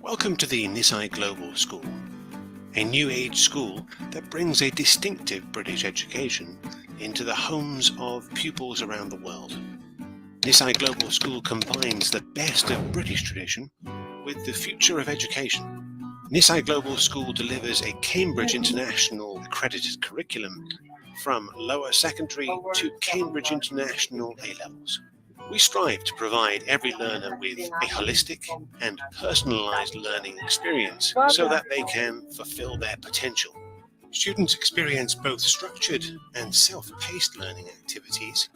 Welcome to the Nisai Global School, a new age school that brings a distinctive British education into the homes of pupils around the world. Nisai Global School combines the best of British tradition with the future of education. Nisai Global School delivers a Cambridge International accredited curriculum from lower secondary to Cambridge International A-levels. We strive to provide every learner with a holistic and personalized learning experience so that they can fulfill their potential. Students experience both structured and self-paced learning activities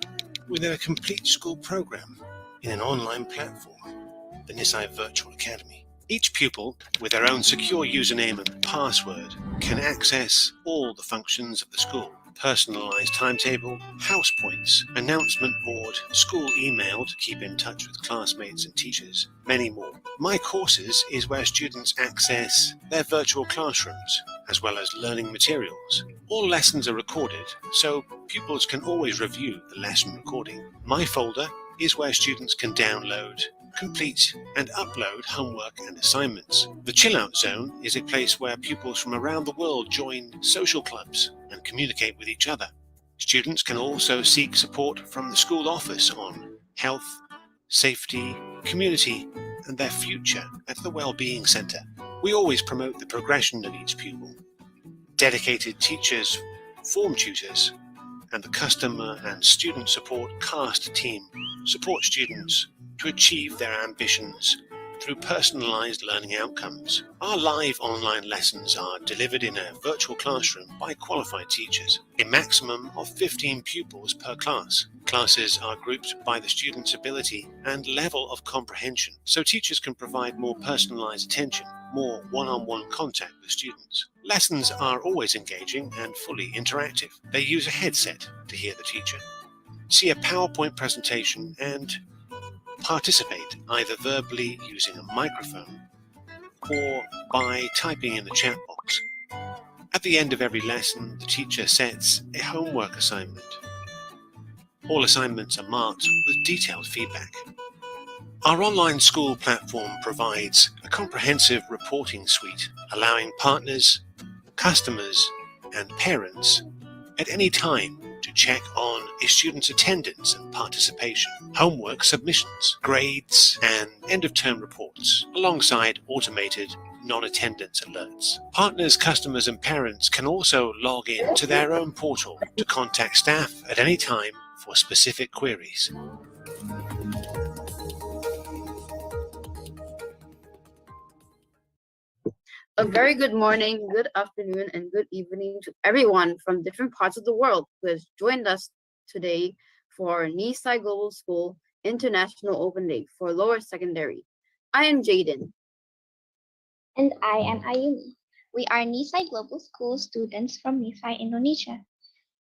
within a complete school program in an online platform, the Nisai Virtual Academy. Each pupil, with their own secure username and password, can access all the functions of the school: personalized timetable, house points, announcement board, school email to keep in touch with classmates and teachers, many more. My Courses is where students access their virtual classrooms, as well as learning materials. All lessons are recorded, so pupils can always review the lesson recording. My Folder is where students can download, complete and upload homework and assignments. The Chill Out Zone is a place where pupils from around the world join social clubs and communicate with each other. Students can also seek support from the school office on health, safety, community and their future at the Wellbeing Centre. We always promote the progression of each pupil. Dedicated teachers, form tutors and the customer and student support CAST team support students to achieve their ambitions through personalized learning outcomes. Our live online lessons are delivered in a virtual classroom by qualified teachers, a maximum of 15 pupils per class. Classes are grouped by the student's ability and level of comprehension, so teachers can provide more personalized attention, more one-on-one contact with students. Lessons are always engaging and fully interactive. They use a headset to hear the teacher, see a PowerPoint presentation and participate either verbally using a microphone or by typing in the chat box. At the end of every lesson, the teacher sets a homework assignment. All assignments are marked with detailed feedback. Our online school platform provides a comprehensive reporting suite, allowing partners, customers, and parents at any time to check on a student's attendance and participation, homework submissions, grades, and end-of-term reports, alongside automated non-attendance alerts. Partners, customers, and parents can also log in to their own portal to contact staff at any time for specific queries. A very good morning, good afternoon, and good evening to everyone from different parts of the world who has joined us today for Nisai Global School International Open Day for Lower Secondary. I am Jaden. And I am Ayumi. We are Nisai Global School students from Nisai, Indonesia.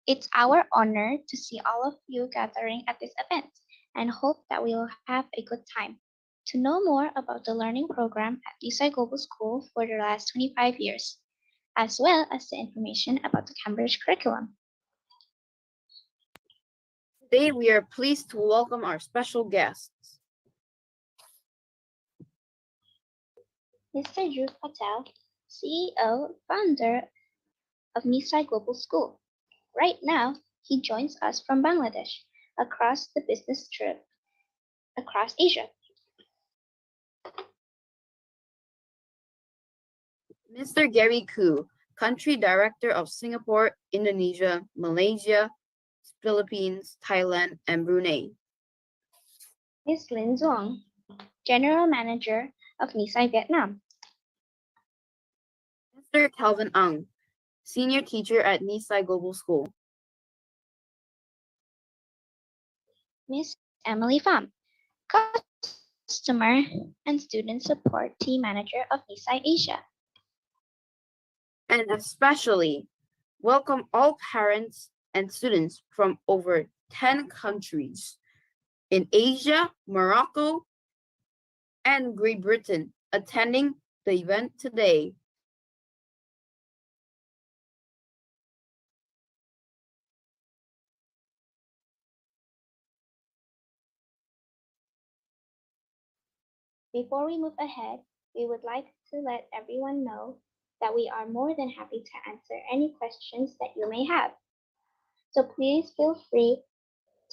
It's our honor to see all of you gathering at this event and hope that we will have a good time. To know more about the learning program at Nisai Global School for the last 25 years, as well as the information about the Cambridge curriculum. Today we are pleased to welcome our special guests. Mr. Dhruv Patel, CEO, founder of Nisai Global School. Right now, he joins us from Bangladesh across the business trip across Asia. Mr. Gary Koo, Country Director of Singapore, Indonesia, Malaysia, Philippines, Thailand, and Brunei. Ms. Lin Duong, General Manager of Nisai Vietnam. Mr. Calvin Ang, Senior Teacher at Nisai Global School. Ms. Emily Pham, Customer and Student Support Team Manager of Nisai Asia. And especially welcome all parents and students from over 10 countries in Asia, Morocco, and Great Britain attending the event today. Before we move ahead, we would like to let everyone know that we are more than happy to answer any questions that you may have. So please feel free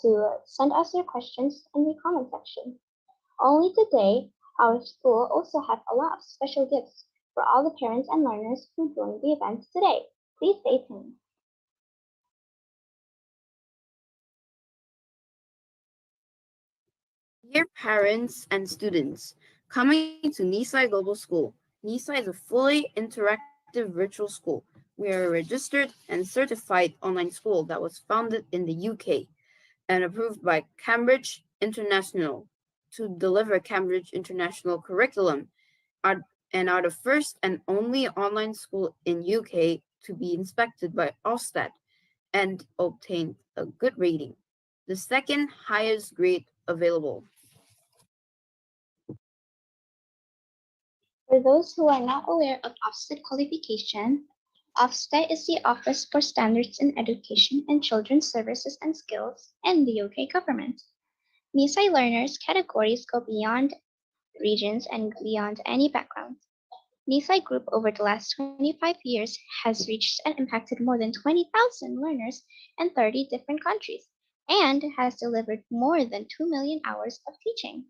to send us your questions in the comment section. Only today, our school also has a lot of special gifts for all the parents and learners who joined the event today. Please stay tuned. Dear parents and students, coming to Nisai Global School. Nisai is a fully interactive virtual school. We are a registered and certified online school that was founded in the UK and approved by Cambridge International to deliver Cambridge International curriculum and are the first and only online school in UK to be inspected by Ofsted and obtained a good rating, the second highest grade available. For those who are not aware of Ofsted qualification, Ofsted is the Office for Standards in Education and Children's Services and Skills in the UK government. NISI learners categories go beyond regions and beyond any background. Nisai Group over the last 25 years has reached and impacted more than 20,000 learners in 30 different countries and has delivered more than 2 million hours of teaching.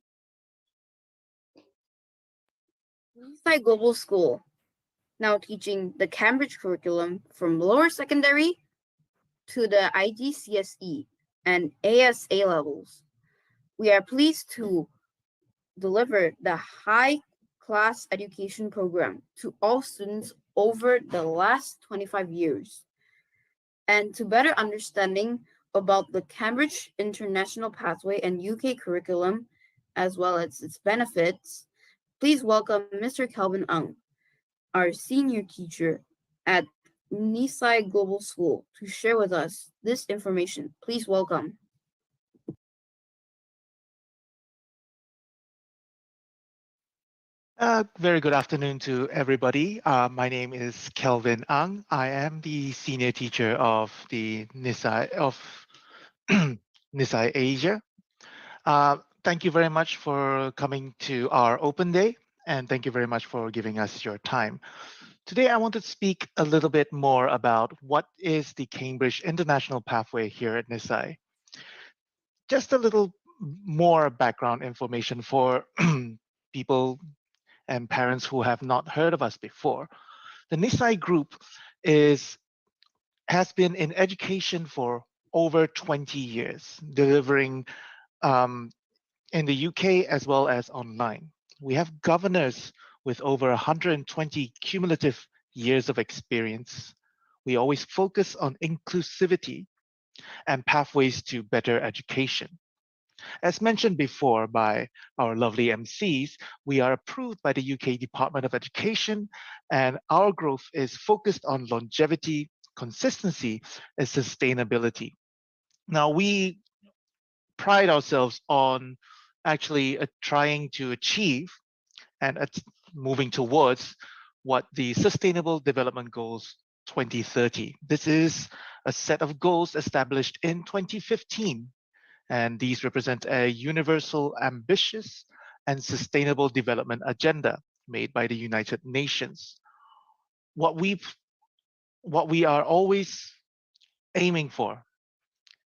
Nisai Global School, now teaching the Cambridge curriculum from lower secondary to the IGCSE and ASA levels. We are pleased to deliver the high class education program to all students over the last 25 years. And to better understanding about the Cambridge International Pathway and UK curriculum, as well as its benefits, please welcome Mr. Kelvin Ung, our senior teacher at Nisai Global School, to share with us this information. Please welcome. Very good afternoon to everybody. My name is Kelvin Ang. I am the senior teacher of the Nisai Asia. Thank you very much for coming to our open day, and thank you very much for giving us your time. Today, I want to speak a little bit more about what is the Cambridge International Pathway here at Nisai. Just a little more background information for people and parents who have not heard of us before. The Nisai Group has been in education for over 20 years, delivering in the UK as well as online. We have governors with over 120 cumulative years of experience. We always focus on inclusivity and pathways to better education. As mentioned before by our lovely MCs, we are approved by the UK Department of Education, and our growth is focused on longevity, consistency, and sustainability. Now, we pride ourselves on actually trying to achieve and moving towards what the Sustainable Development Goals 2030. This is a set of goals established in 2015, and these represent a universal, ambitious, and sustainable development agenda made by the United Nations. What we are always aiming for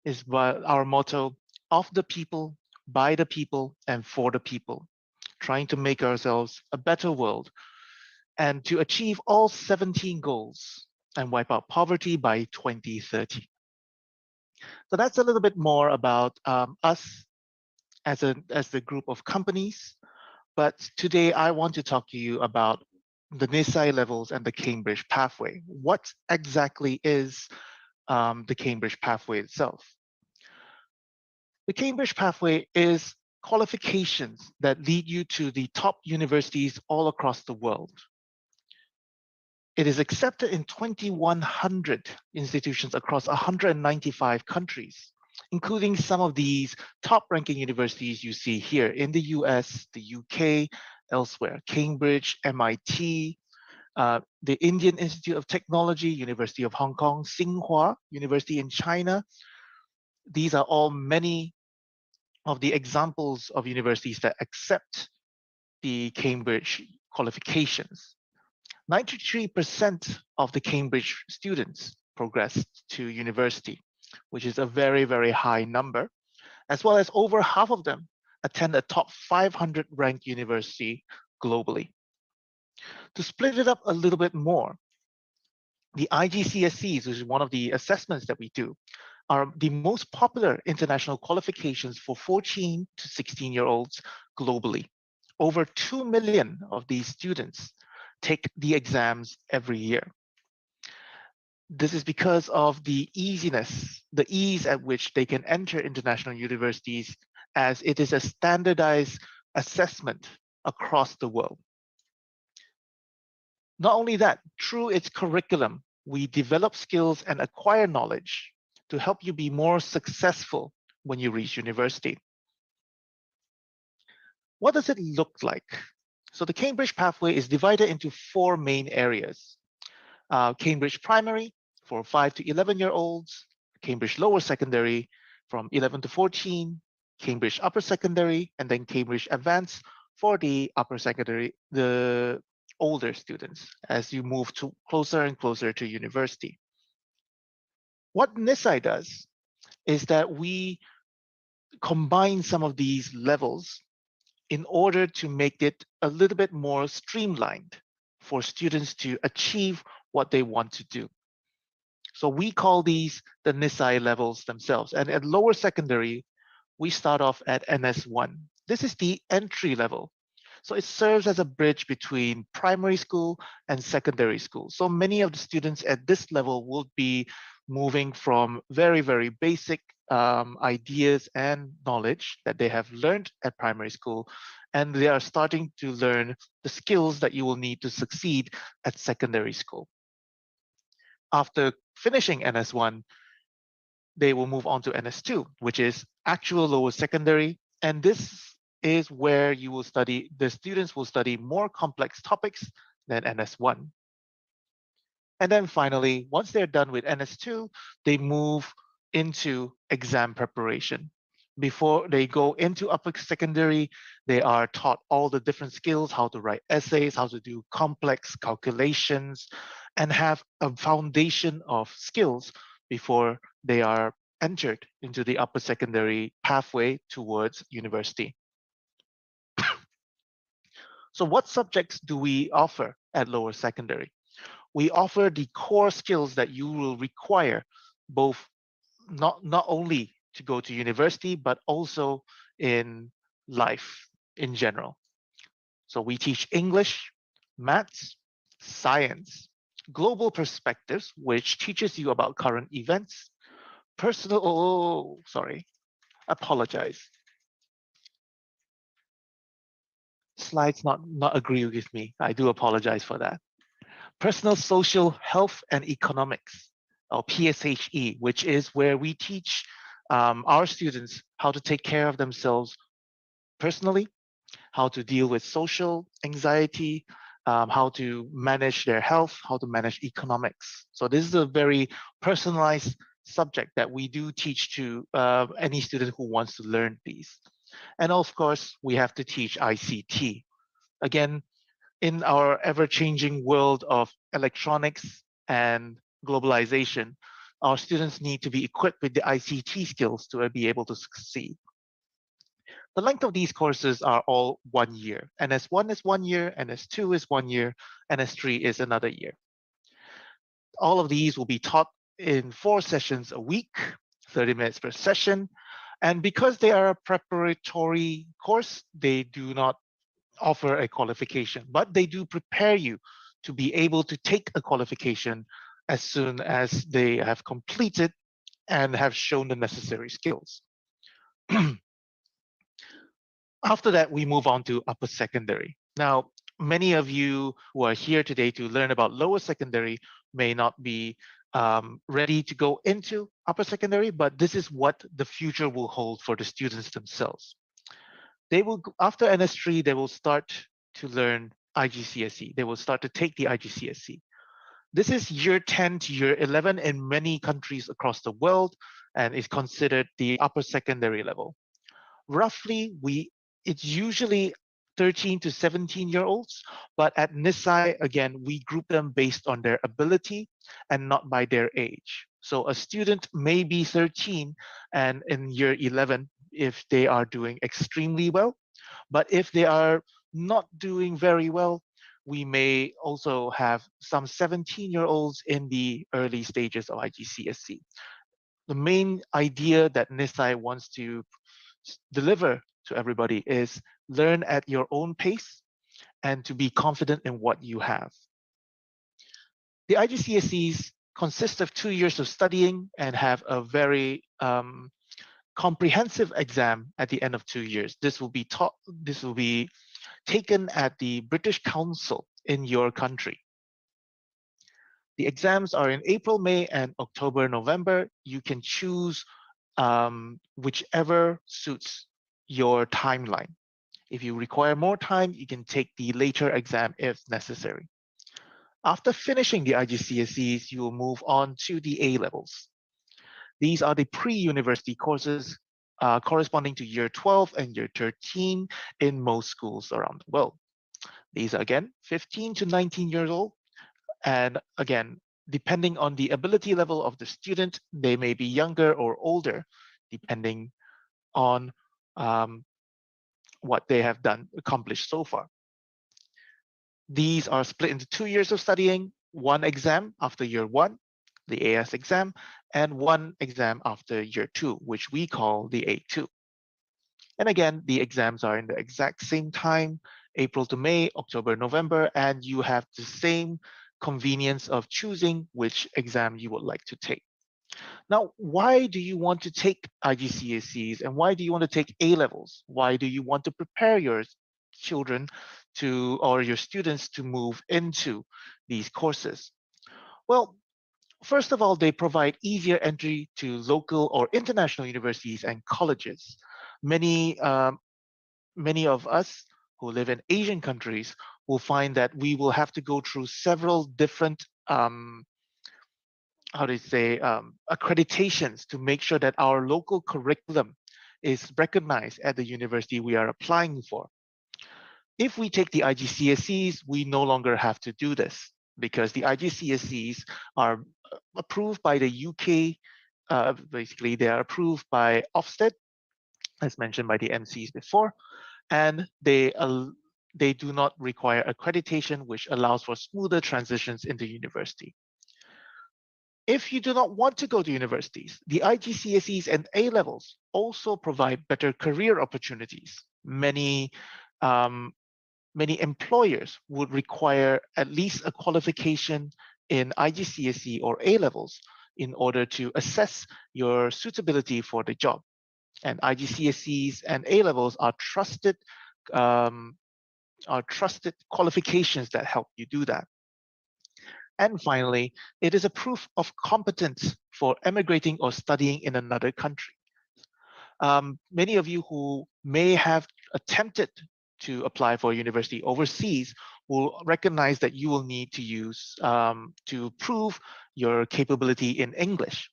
is our motto: of the people, by the people, and for the people, trying to make ourselves a better world and to achieve all 17 goals and wipe out poverty by 2030. So that's a little bit more about us as the group of companies. But today I want to talk to you about the Nisai levels and the Cambridge pathway. What exactly is the Cambridge pathway itself? The Cambridge pathway is qualifications that lead you to the top universities all across the world. It is accepted in 2,100 institutions across 195 countries, including some of these top-ranking universities you see here in the US, the UK, elsewhere: Cambridge, MIT, the Indian Institute of Technology, University of Hong Kong, Tsinghua University in China. These are all many of the examples of universities that accept the Cambridge qualifications. 93% of the Cambridge students progressed to university, which is a very, very high number, as well as over half of them attend a top 500 ranked university globally. To split it up a little bit more, the IGCSEs, which is one of the assessments that we do, are the most popular international qualifications for 14 to 16-year-olds globally. Over 2 million of these students take the exams every year. This is because of the easiness, the ease at which they can enter international universities, as it is a standardized assessment across the world. Not only that, through its curriculum, we develop skills and acquire knowledge to help you be more successful when you reach university. What does it look like? So the Cambridge pathway is divided into 4 main areas. Cambridge Primary for 5 to 11-year-olds, Cambridge Lower Secondary from 11 to 14, Cambridge Upper Secondary, and then Cambridge Advanced for the upper secondary, the older students, as you move to closer and closer to university. What Nisai does is that we combine some of these levels in order to make it a little bit more streamlined for students to achieve what they want to do. So we call these the Nisai levels themselves. And at lower secondary, we start off at NS1. This is the entry level. So it serves as a bridge between primary school and secondary school. So many of the students at this level will be moving from very, very basic ideas and knowledge that they have learned at primary school, and they are starting to learn the skills that you will need to succeed at secondary school. After finishing NS1, they will move on to NS2, which is actual lower secondary. And this is where you will study, the students will study more complex topics than NS1. And then finally, once they're done with NS2, they move into exam preparation. Before they go into upper secondary, they are taught all the different skills, how to write essays, how to do complex calculations, and have a foundation of skills before they are entered into the upper secondary pathway towards university. So what subjects do we offer at lower secondary? We offer the core skills that you will require, both not only to go to university, but also in life in general. So we teach English, maths, science, global perspectives, which teaches you about current events, apologize. Slides not agree with me. I do apologize for that. Personal, social, health, and economics, or PSHE, which is where we teach our students how to take care of themselves personally, how to deal with social anxiety, how to manage their health, how to manage economics. So this is a very personalized subject that we do teach to any student who wants to learn these. And of course, we have to teach ICT. Again, in our ever-changing world of electronics and globalization, our students need to be equipped with the ICT skills to be able to succeed. The length of these courses are all 1 year. NS1 is 1 year, NS2 is 1 year, NS3 is another year. All of these will be taught in 4 sessions a week, 30 minutes per session. And because they are a preparatory course, they do not offer a qualification, but they do prepare you to be able to take a qualification as soon as they have completed and have shown the necessary skills. After that, we move on to upper secondary. Now, many of you who are here today to learn about lower secondary may not be ready to go into upper secondary, but this is what the future will hold for the students themselves. They will, after NS3, they will start to learn IGCSE. They will start to take the IGCSE. This is year 10 to year 11 in many countries across the world and is considered the upper secondary level. Roughly, it's usually 13 to 17-year-olds, but at Nisai, again, we group them based on their ability and not by their age. So a student may be 13 and in year 11 if they are doing extremely well, but if they are not doing very well, we may also have some 17-year-olds in the early stages of IGCSE. The main idea that Nisai wants to deliver to everybody is learn at your own pace and to be confident in what you have. The IGCSEs consist of 2 years of studying and have a very comprehensive exam at the end of 2 years. This will be taken at the British Council in your country. The exams are in April, May, and October, November. You can choose whichever suits your timeline. If you require more time, you can take the later exam if necessary. After finishing the IGCSEs, you will move on to the A levels. These are the pre-university courses corresponding to year 12 and year 13 in most schools around the world. These are again 15 to 19 years old. And again, depending on the ability level of the student, they may be younger or older, depending on what they have accomplished so far. These are split into 2 years of studying, 1 exam after year 1, the AS exam, and 1 exam after year 2, which we call the A2. And again, the exams are in the exact same time, April to May, October, November, and you have the same convenience of choosing which exam you would like to take. Now, why do you want to take IGCSEs and why do you want to take A levels? Why do you want to prepare your children or your students to move into these courses? Well, first of all, they provide easier entry to local or international universities and colleges. Many of us who live in Asian countries will find that we will have to go through several different accreditations to make sure that our local curriculum is recognized at the university we are applying for. If we take the IGCSEs, we no longer have to do this because the IGCSEs are approved by the UK. Basically, they are approved by Ofsted, as mentioned by the MCs before, and they do not require accreditation, which allows for smoother transitions into university. If you do not want to go to universities, the IGCSEs and A levels also provide better career opportunities. Many employers would require at least a qualification in IGCSE or A levels in order to assess your suitability for the job. And IGCSEs and A levels are trusted qualifications that help you do that. And finally, it is a proof of competence for emigrating or studying in another country. Many of you who may have attempted to apply for a university overseas will recognize that you will need to use to prove your capability in English.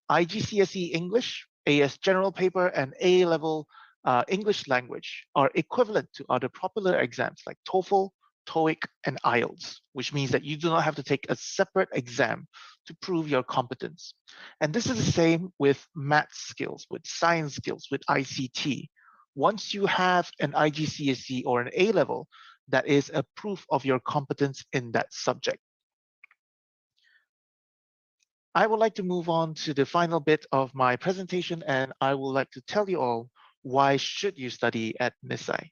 IGCSE English, AS General Paper, and A-level English language are equivalent to other popular exams like TOEFL, TOEIC, and IELTS, which means that you do not have to take a separate exam to prove your competence. And this is the same with math skills, with science skills, with ICT. Once you have an IGCSE or an A level, that is a proof of your competence in that subject. I would like to move on to the final bit of my presentation, and I would like to tell you all why should you study at Nisai.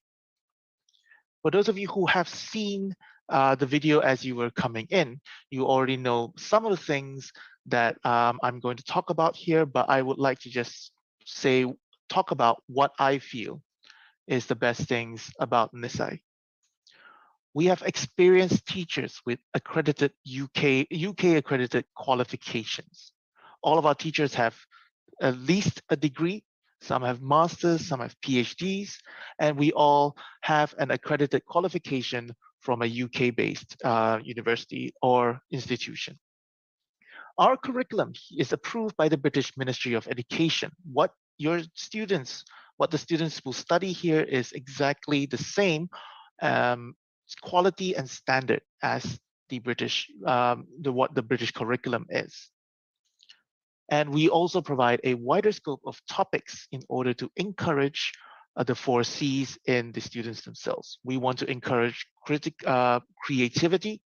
For those of you who have seen the video as you were coming in, you already know some of the things that I'm going to talk about here, but I would like to just talk about what I feel is the best things about Nisai. We have experienced teachers with accredited UK accredited qualifications. All of our teachers have at least a degree. Some have masters, some have PhDs, and we all have an accredited qualification from a UK-based university or institution. Our curriculum is approved by the British Ministry of Education. What your students What the students will study here is exactly the same um, quality and standard as the what the British curriculum is. And we also provide a wider scope of topics in order to encourage the 4 C's in the students themselves. We want to encourage creativity,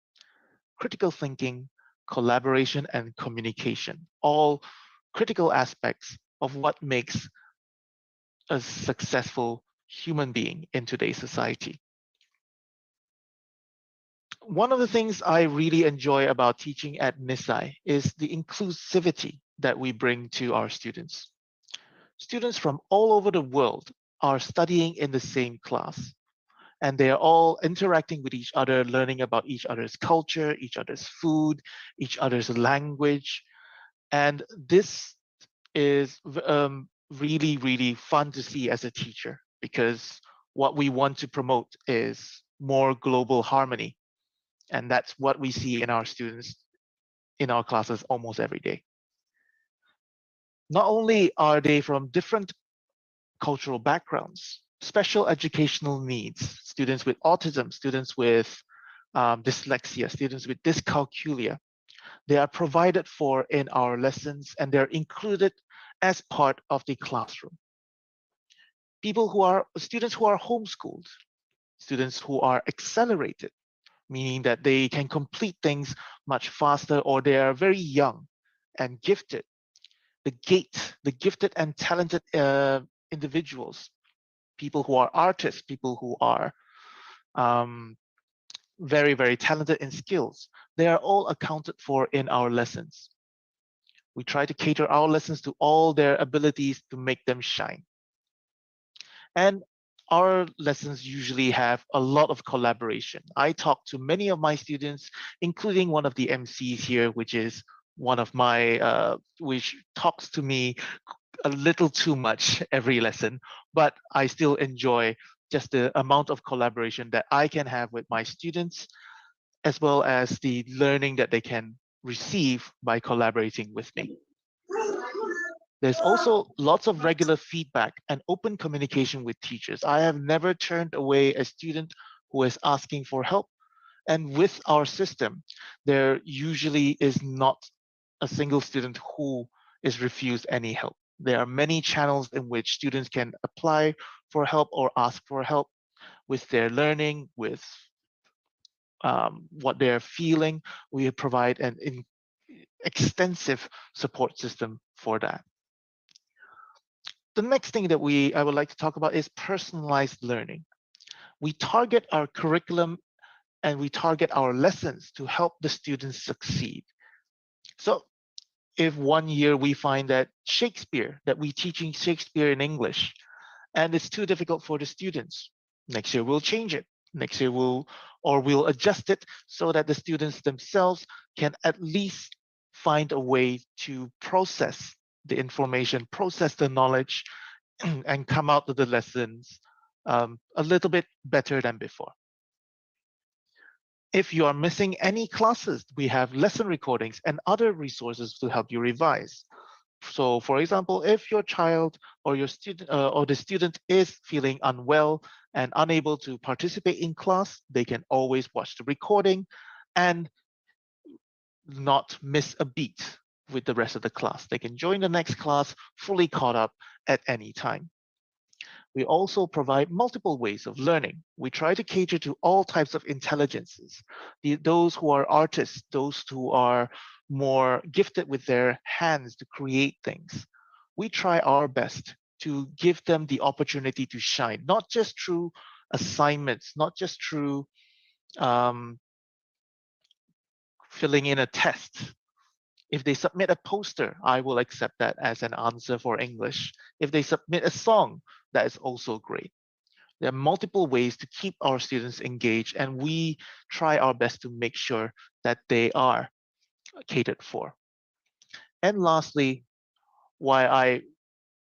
critical thinking, collaboration, and communication, all critical aspects of what makes a successful human being in today's society. One of the things I really enjoy about teaching at Nisai is the inclusivity that we bring to our students. Students from all over the world are studying in the same class, and they are all interacting with each other, learning about each other's culture, each other's food, each other's language. And this is really, really fun to see as a teacher, because what we want to promote is more global harmony. And that's what we see in our students in our classes almost every day. Not only are they from different cultural backgrounds, special educational needs, students with autism, students with dyslexia, students with dyscalculia, they are provided for in our lessons, and they're included as part of the classroom. Students who are homeschooled, students who are accelerated, meaning that they can complete things much faster, or they are very young and gifted. The gifted and talented individuals, people who are artists, people who are very, very talented in skills, they are all accounted for in our lessons. We try to cater our lessons to all their abilities to make them shine. And our lessons usually have a lot of collaboration. I talk to many of my students, including one of the MCs here, which is one of my, which talks to me a little too much every lesson, but I still enjoy just the amount of collaboration that I can have with my students, as well as the learning that they can receive by collaborating with me. There's also lots of regular feedback and open communication with teachers. I have never turned away a student who is asking for help. And with our system, there usually is not a single student who is refused any help. There are many channels in which students can apply for help or ask for help with their learning, with what they're feeling. We provide an extensive support system for that. The next thing that I would like to talk about is personalized learning. We target our curriculum and we target our lessons to help the students succeed. So if one year we find that we're teaching Shakespeare in English, and it's too difficult for the students, next year we'll change it. Next year we'll adjust it so that the students themselves can at least find a way to process the information, process the knowledge, and come out of the lessons a little bit better than before. If you are missing any classes, we have lesson recordings and other resources to help you revise. So for example, if your child or your student or the student is feeling unwell and unable to participate in class, they can always watch the recording and not miss a beat with the rest of the class. They can join the next class fully caught up at any time. We also provide multiple ways of learning. We try to cater to all types of intelligences, those who are artists, those who are more gifted with their hands to create things. We try our best to give them the opportunity to shine, not just through assignments, not just through filling in a test. If they submit a poster, I will accept that as an answer for English. If they submit a song, that is also great. There are multiple ways to keep our students engaged, and we try our best to make sure that they are catered for. And lastly, why I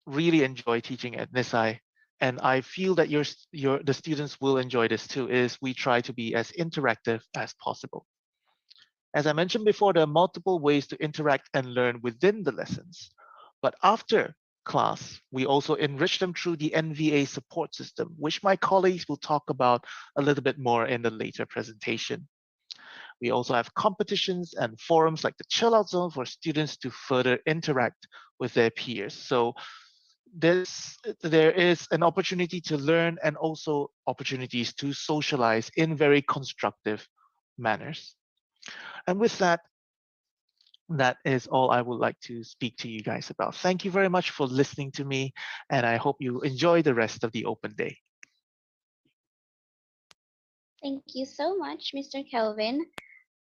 really enjoy teaching at Nisai, and I feel that the students will enjoy this too, is we try to be as interactive as possible. As I mentioned before, there are multiple ways to interact and learn within the lessons. But after class. We also enrich them through the NVA support system, which my colleagues will talk about a little bit more in the later presentation. We also have competitions and forums like the Chill Out Zone for students to further interact with their peers. So there is an opportunity to learn and also opportunities to socialize in very constructive manners. And with that, that is all I would like to speak to you guys about. Thank you very much for listening to me, and I hope you enjoy the rest of the open day. Thank you so much, Mr. Kelvin,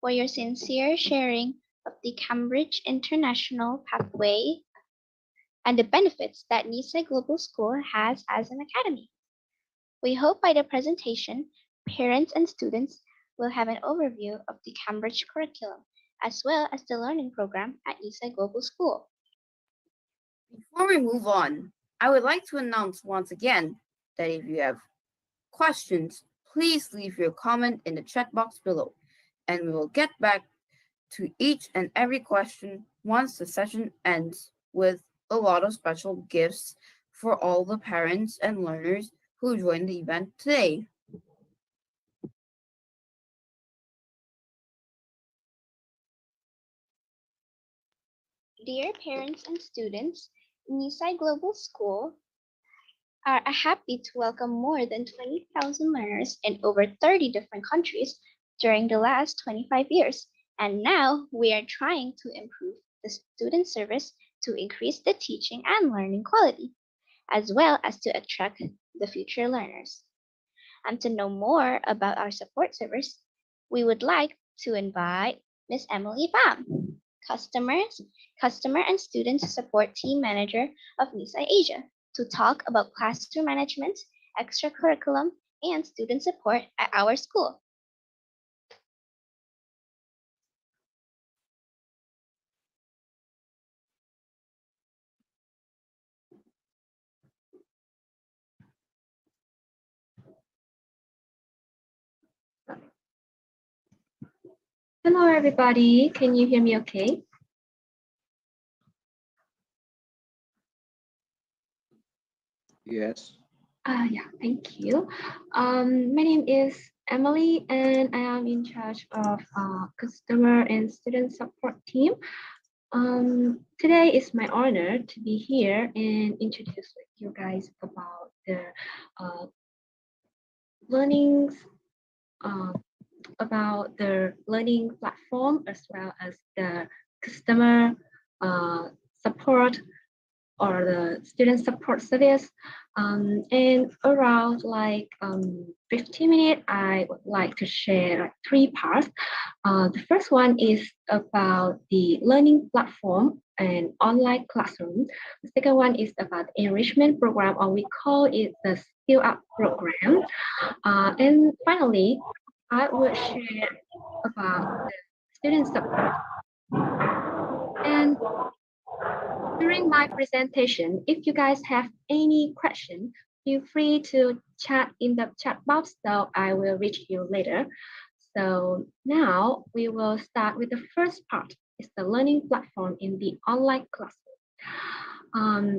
for your sincere sharing of the Cambridge International Pathway and the benefits that Nisai Global School has as an academy. We hope by the presentation, parents and students will have an overview of the Cambridge curriculum, as well as the learning program at Nisai Global School. Before we move on, I would like to announce once again that if you have questions, please leave your comment in the chat box below, and we will get back to each and every question once the session ends, with a lot of special gifts for all the parents and learners who joined the event today. Dear parents and students, Nisai Global School are happy to welcome more than 20,000 learners in over 30 different countries during the last 25 years. And now we are trying to improve the student service to increase the teaching and learning quality, as well as to attract the future learners. And to know more about our support service, we would like to invite Ms. Emily Pham, Customer and Student Support Team Manager of Nisai Asia, to talk about classroom management, extra curriculum, and student support at our school. Hello, everybody. Can you hear me okay? Yes. Yeah, thank you. My name is Emily, and I am in charge of customer and student support team. Today is my honor to be here and introduce you guys about the learnings, about the learning platform, as well as the customer support or the student support service. And around 15 minutes, I would like to share 3 parts. The first one is about the learning platform and online classroom. The second one is about enrichment program, or we call it the Skill Up program. And finally, I will share about the student support. And during my presentation, if you guys have any question, feel free to chat in the chat box, so I will reach you later. So now we will start with the first part. It's the learning platform in the online classroom.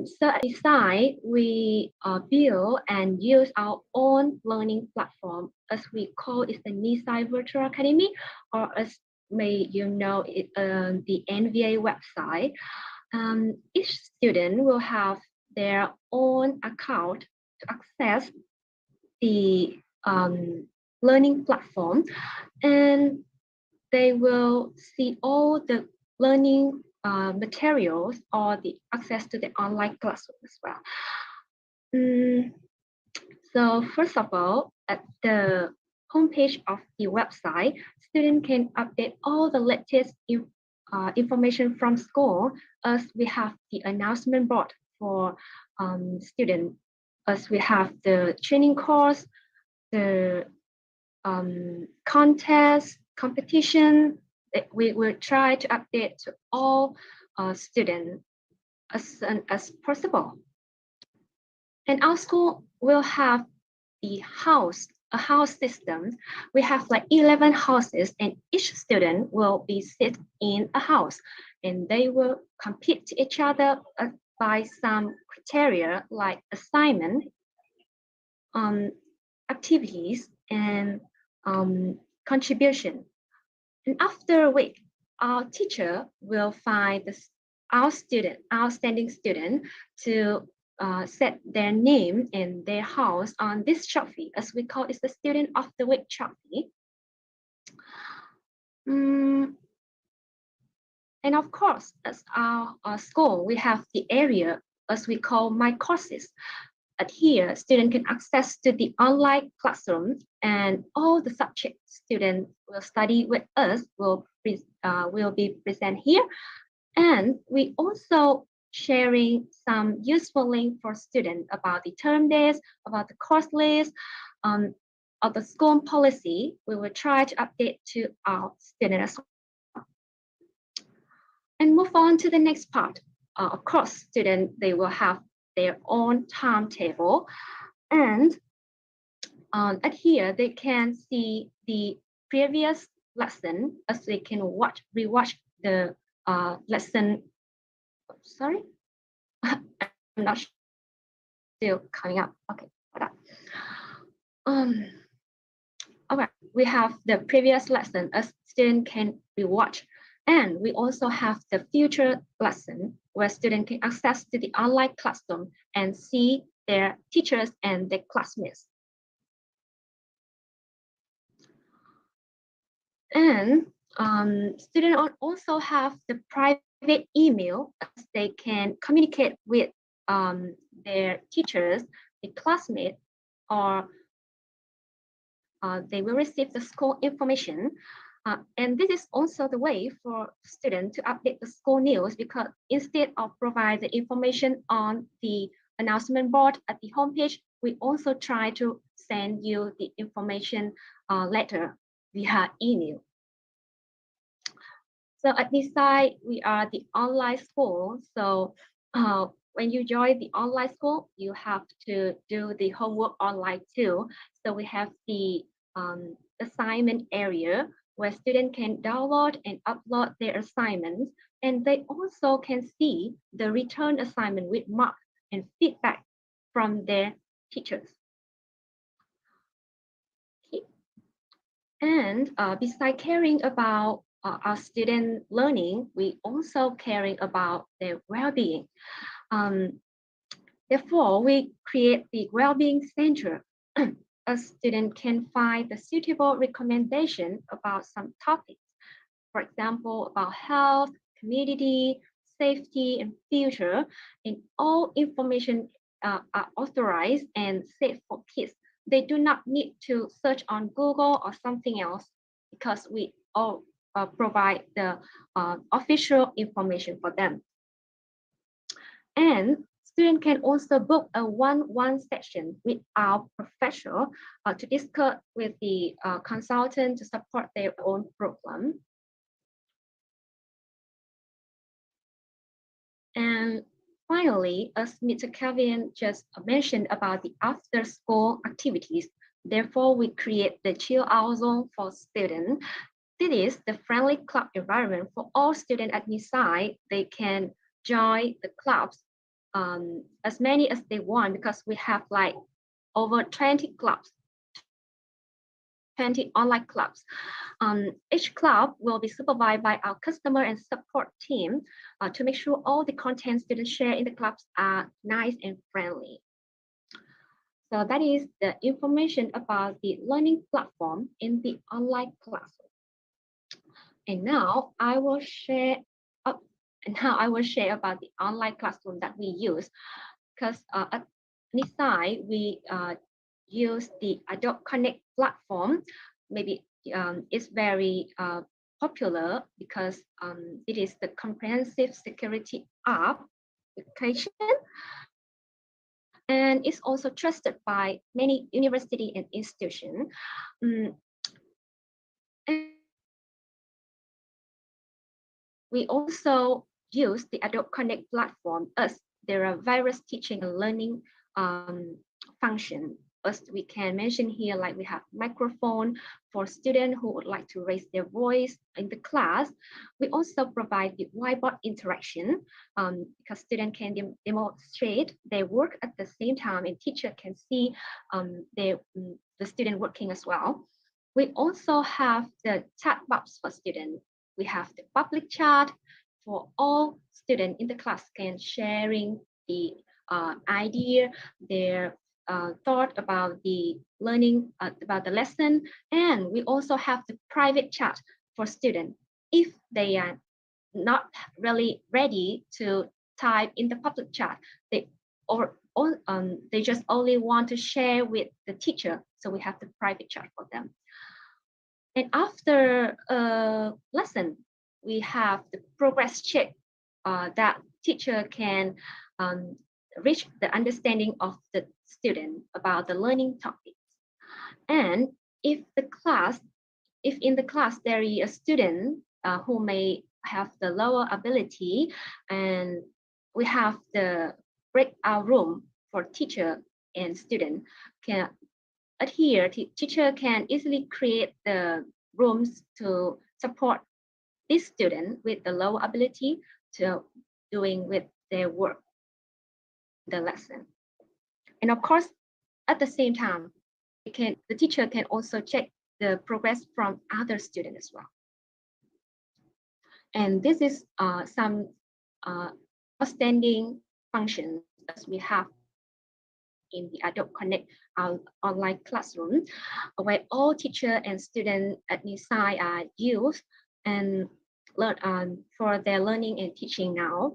So at Nisai, we build and use our own learning platform, as we call it the Nisai Virtual Academy, or as you know it, the NVA website. Each student will have their own account to access the learning platform, and they will see all the learning materials or the access to the online classroom as well. So first of all, at the homepage of the website, students can update all the latest information from school, as we have the announcement board for students, as we have the training course, the contest, competition. We will try to update to all students as soon as possible. And our school will have a house system. We have 11 houses, and each student will be sit in a house, and they will compete to each other by some criteria like assignment, activities, and contribution. And after a week, our teacher will find our outstanding student to set their name and their house on this trophy, as we call it the Student of the Week trophy. And of course, as our school, we have the area as we call My Courses. At here, students can access to the online classroom, and all the subjects students will study with us will be present here. And we also sharing some useful link for students about the term days, about the course list, of the school policy. We will try to update to our students as well. And move on to the next part. Of course, students, they will have their own timetable, and at here they can see the previous lesson as they can rewatch the lesson. Sorry, I'm not still coming up. Okay, hold on. All right, we have the previous lesson as student can rewatch, and we also have the future lesson where students can access to the online classroom and see their teachers and their classmates. And students also have the private email as they can communicate with their teachers, the classmates, or they will receive the school information. And this is also the way for students to update the school news, because instead of provide the information on the announcement board at the homepage, we also try to send you the information letter via email. So at Nisai, we are the online school. So when you join the online school, you have to do the homework online too. So we have the assignment area where students can download and upload their assignments, and they also can see the return assignment with marks and feedback from their teachers. Okay. And besides caring about our student learning, we also caring about their well-being. Therefore, we create the well-being center. A student can find the suitable recommendation about some topics, for example, about health, community, safety, and future. And all information are authorized and safe for kids. They do not need to search on Google or something else, because we all provide the official information for them. And students can also book a one-on-one session with our professor to discuss with the consultant to support their own program. And finally, as Mr. Kevin just mentioned about the after-school activities, therefore we create the chill out zone for students. This is the friendly club environment for all students at Nisai. They can join the clubs as many as they want, because we have like over 20 clubs, 20 online clubs. Each club will be supervised by our customer and support team to make sure all the content students share in the clubs are nice and friendly. So that is the information about the learning platform in the online classroom. And now I will share about the online classroom that we use, because at Nisai we use the Adobe Connect platform. Maybe it's very popular because it is the comprehensive security application, and it's also trusted by many universities and institutions. We also use the Adobe Connect platform as there are various teaching and learning function as we can mention here, like we have microphone for students who would like to raise their voice in the class. We also provide the whiteboard interaction because students can demonstrate their work at the same time, and teacher can see the student working as well. We also have the chat box for students. We have the public chat for all students in the class can sharing the idea, their thought about the learning, about the lesson. And we also have the private chat for students. If they are not really ready to type in the public chat, they just only want to share with the teacher. So we have the private chat for them. And after a lesson, we have the progress check that teacher can reach the understanding of the student about the learning topics. And if in the class there is a student who may have the lower ability, and we have the breakout room for teacher and student can adhere, teacher can easily create the rooms to support this student with the low ability to doing with their work, the lesson. And of course, at the same time, the teacher can also check the progress from other students as well. And this is some outstanding functions as we have in the Adobe Connect online classroom, where all teacher and students at Nisai are used and learn for their learning and teaching now.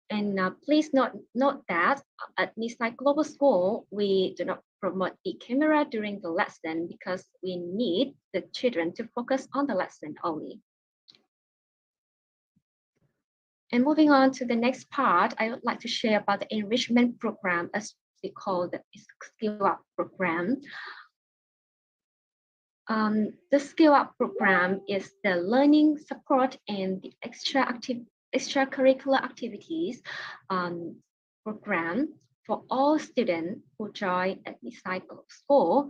And please note that at Nisai Global School, we do not promote the camera during the lesson because we need the children to focus on the lesson only. And moving on to the next part, I would like to share about the enrichment program, as we call the Skill Up program. The Skill Up program is the learning support and the extracurricular activities program for all students who join at Nisai Global School.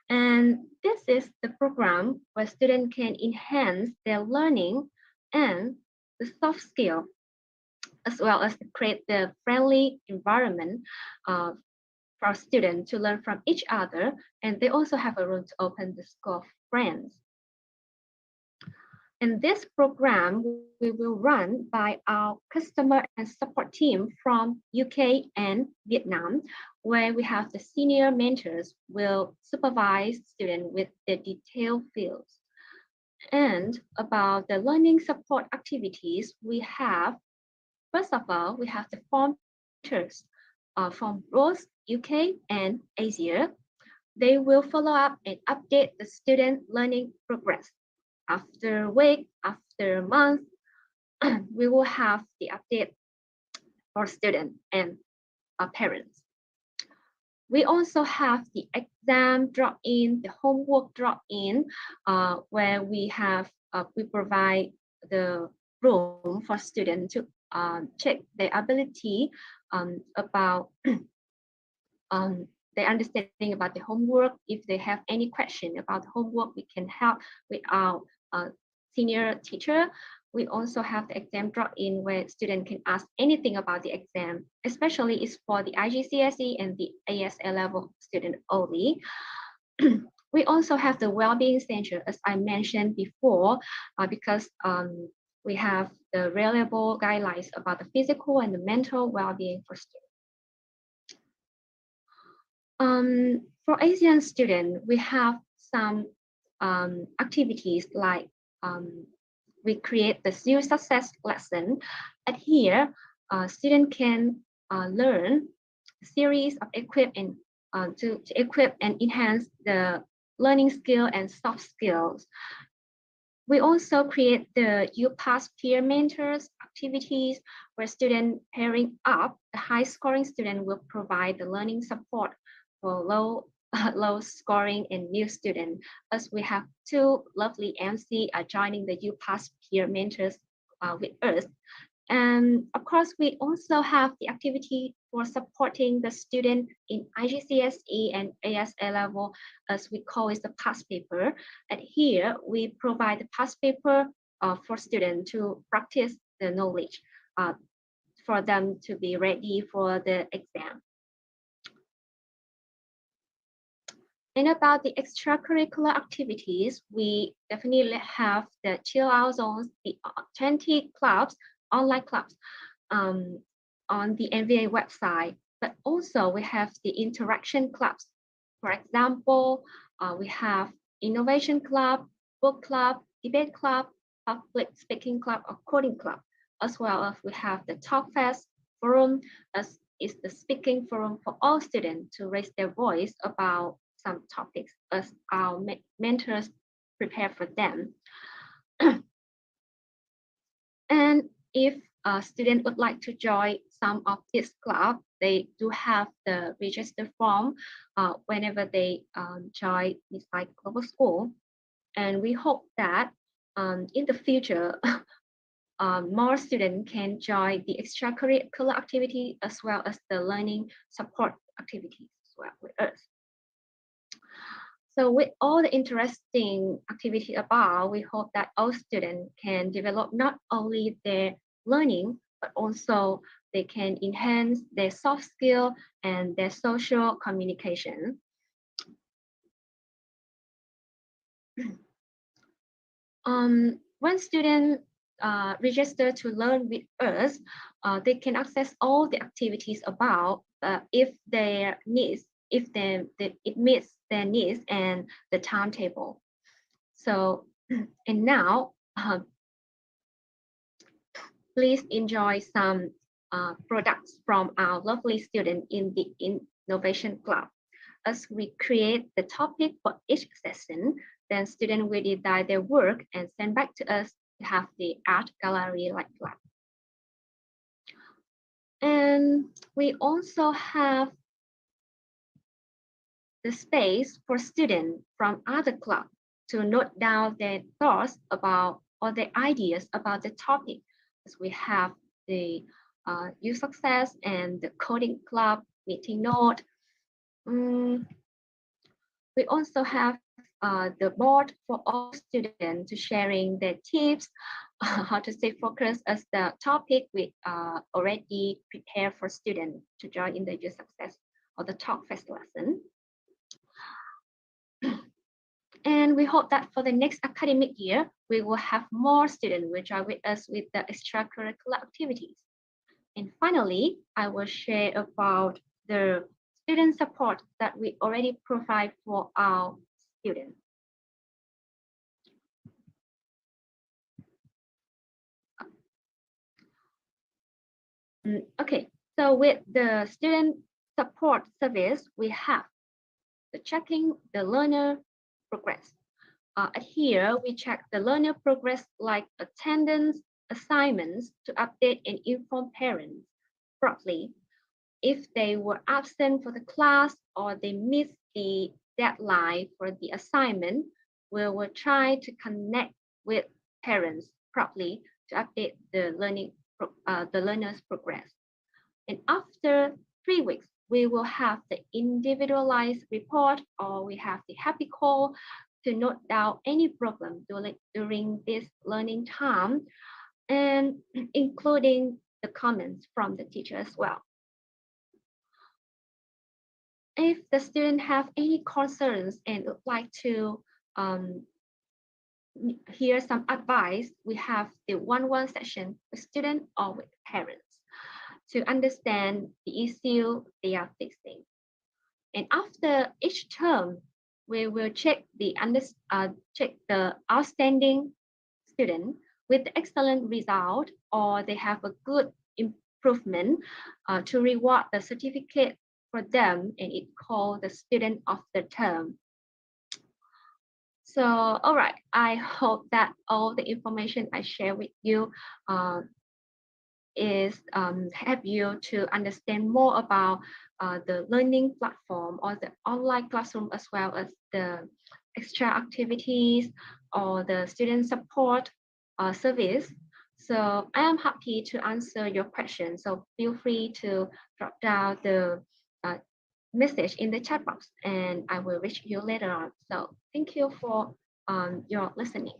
And this is the program where students can enhance their learning and the soft skill, as well as create the friendly environment for students to learn from each other. And they also have a room to open the school of friends. And this program we will run by our customer and support team from UK and Vietnam, where we have the senior mentors will supervise students with the detailed fields. And about the learning support activities, we have, first of all, we have the form mentors from both UK and Asia. They will follow up and update the student learning progress. After a week, after a month, we will have the update for students and parents. We also have the exam drop-in, the homework drop-in, where we provide the room for students to check their ability about their understanding about the homework. If they have any question about homework, we can help with our senior teacher. We also have the exam drop-in where students can ask anything about the exam, especially is for the IGCSE and the ASL level student only. We also have the well-being center, as I mentioned before, because we have the reliable guidelines about the physical and the mental well-being for students. For Asian students, we have some activities like we create the zero success lesson. And here, students can learn a series of equip and to equip and enhance the learning skill and soft skills. We also create the UPass peer mentors activities where students pairing up, the high scoring student will provide the learning support for low scoring and new student, as we have two lovely MC joining the UPass peer mentors with us. And of course, we also have the activity for supporting the student in IGCSE and ASA level, as we call it the past paper. And here we provide the past paper for students to practice the knowledge for them to be ready for the exam. And about the extracurricular activities, we definitely have the chill out zones, the 20 clubs, online clubs on the NVA website, but also we have the interaction clubs. For example, we have innovation club, book club, debate club, public speaking club, or coding club, as well as we have the talk fest forum, as is the speaking forum for all students to raise their voice about some topics as our mentors prepare for them. And if a student would like to join some of this club, they do have the register form whenever they join Nisai Global School. And we hope that in the future, more students can join the extracurricular activity as well as the learning support activities as well with us. So with all the interesting activity above, we hope that all students can develop not only their learning, but also they can enhance their soft skill and their social communication. When students register to learn with us, they can access all the activities about if their needs, if it meets their needs and the timetable. So, and now, please enjoy some products from our lovely student in the Innovation Club. As we create the topic for each session, then students will design their work and send back to us to have the art gallery like that. And we also have the space for students from other clubs to note down their thoughts about or their ideas about the topic. As we have the youth success and the coding club meeting note. We also have the board for all students to sharing their tips, how to stay focused as the topic we already prepared for students to join in the youth success or the talk fest lesson. And we hope that for the next academic year, we will have more students will join with us with the extracurricular activities. And finally, I will share about the student support that we already provide for our students. Okay, so with the student support service, we have the checking the learner progress. Here, we check the learner progress like attendance, assignments to update and inform parents properly. If they were absent for the class or they missed the deadline for the assignment, we will try to connect with parents properly to update the learner's progress. And after 3 weeks, we will have the individualized report or we have the happy call to note down any problem during this learning time and including the comments from the teacher as well. If the student have any concerns and would like to hear some advice, we have the one-on-one session with student or with parents to understand the issue they are facing. And after each term, we will check the outstanding student with excellent result or they have a good improvement to reward the certificate for them, and it's called the student of the term. So, all right, I hope that all the information I share with you is help you to understand more about the learning platform or the online classroom as well as the extra activities or the student support service. So I am happy to answer your question. So feel free to drop down the uh, message in the chat box and I will reach you later on. So thank you for your listening.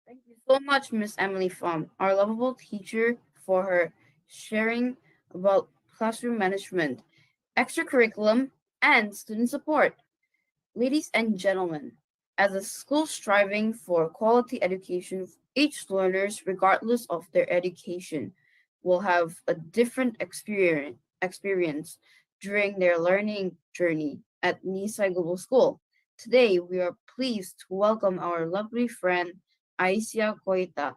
Thank you so much, Miss Emily Pham, our lovable teacher, for her sharing about classroom management, extracurriculum, and student support. Ladies and gentlemen, as a school striving for quality education, each learners, regardless of their education, will have a different experience during their learning journey at Nisai Global School. Today, we are pleased to welcome our lovely friend Aisia Koita,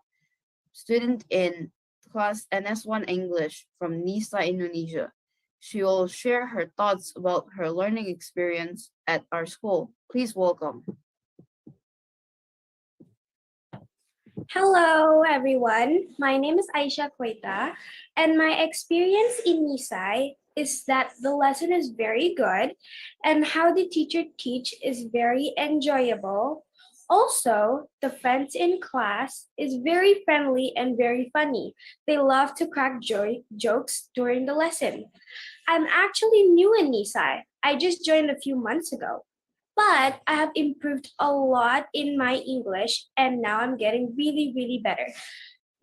student in class NS1 English from Nisa, Indonesia. She will share her thoughts about her learning experience at our school. Please welcome. Hello, everyone. My name is Aisha Queta, and my experience in Nisai is that the lesson is very good and how the teacher teach is very enjoyable. Also, the friends in class is very friendly and very funny. They love to crack jokes during the lesson. I'm actually new in Nisai. I just joined a few months ago. But I have improved a lot in my English and now I'm getting really, really better.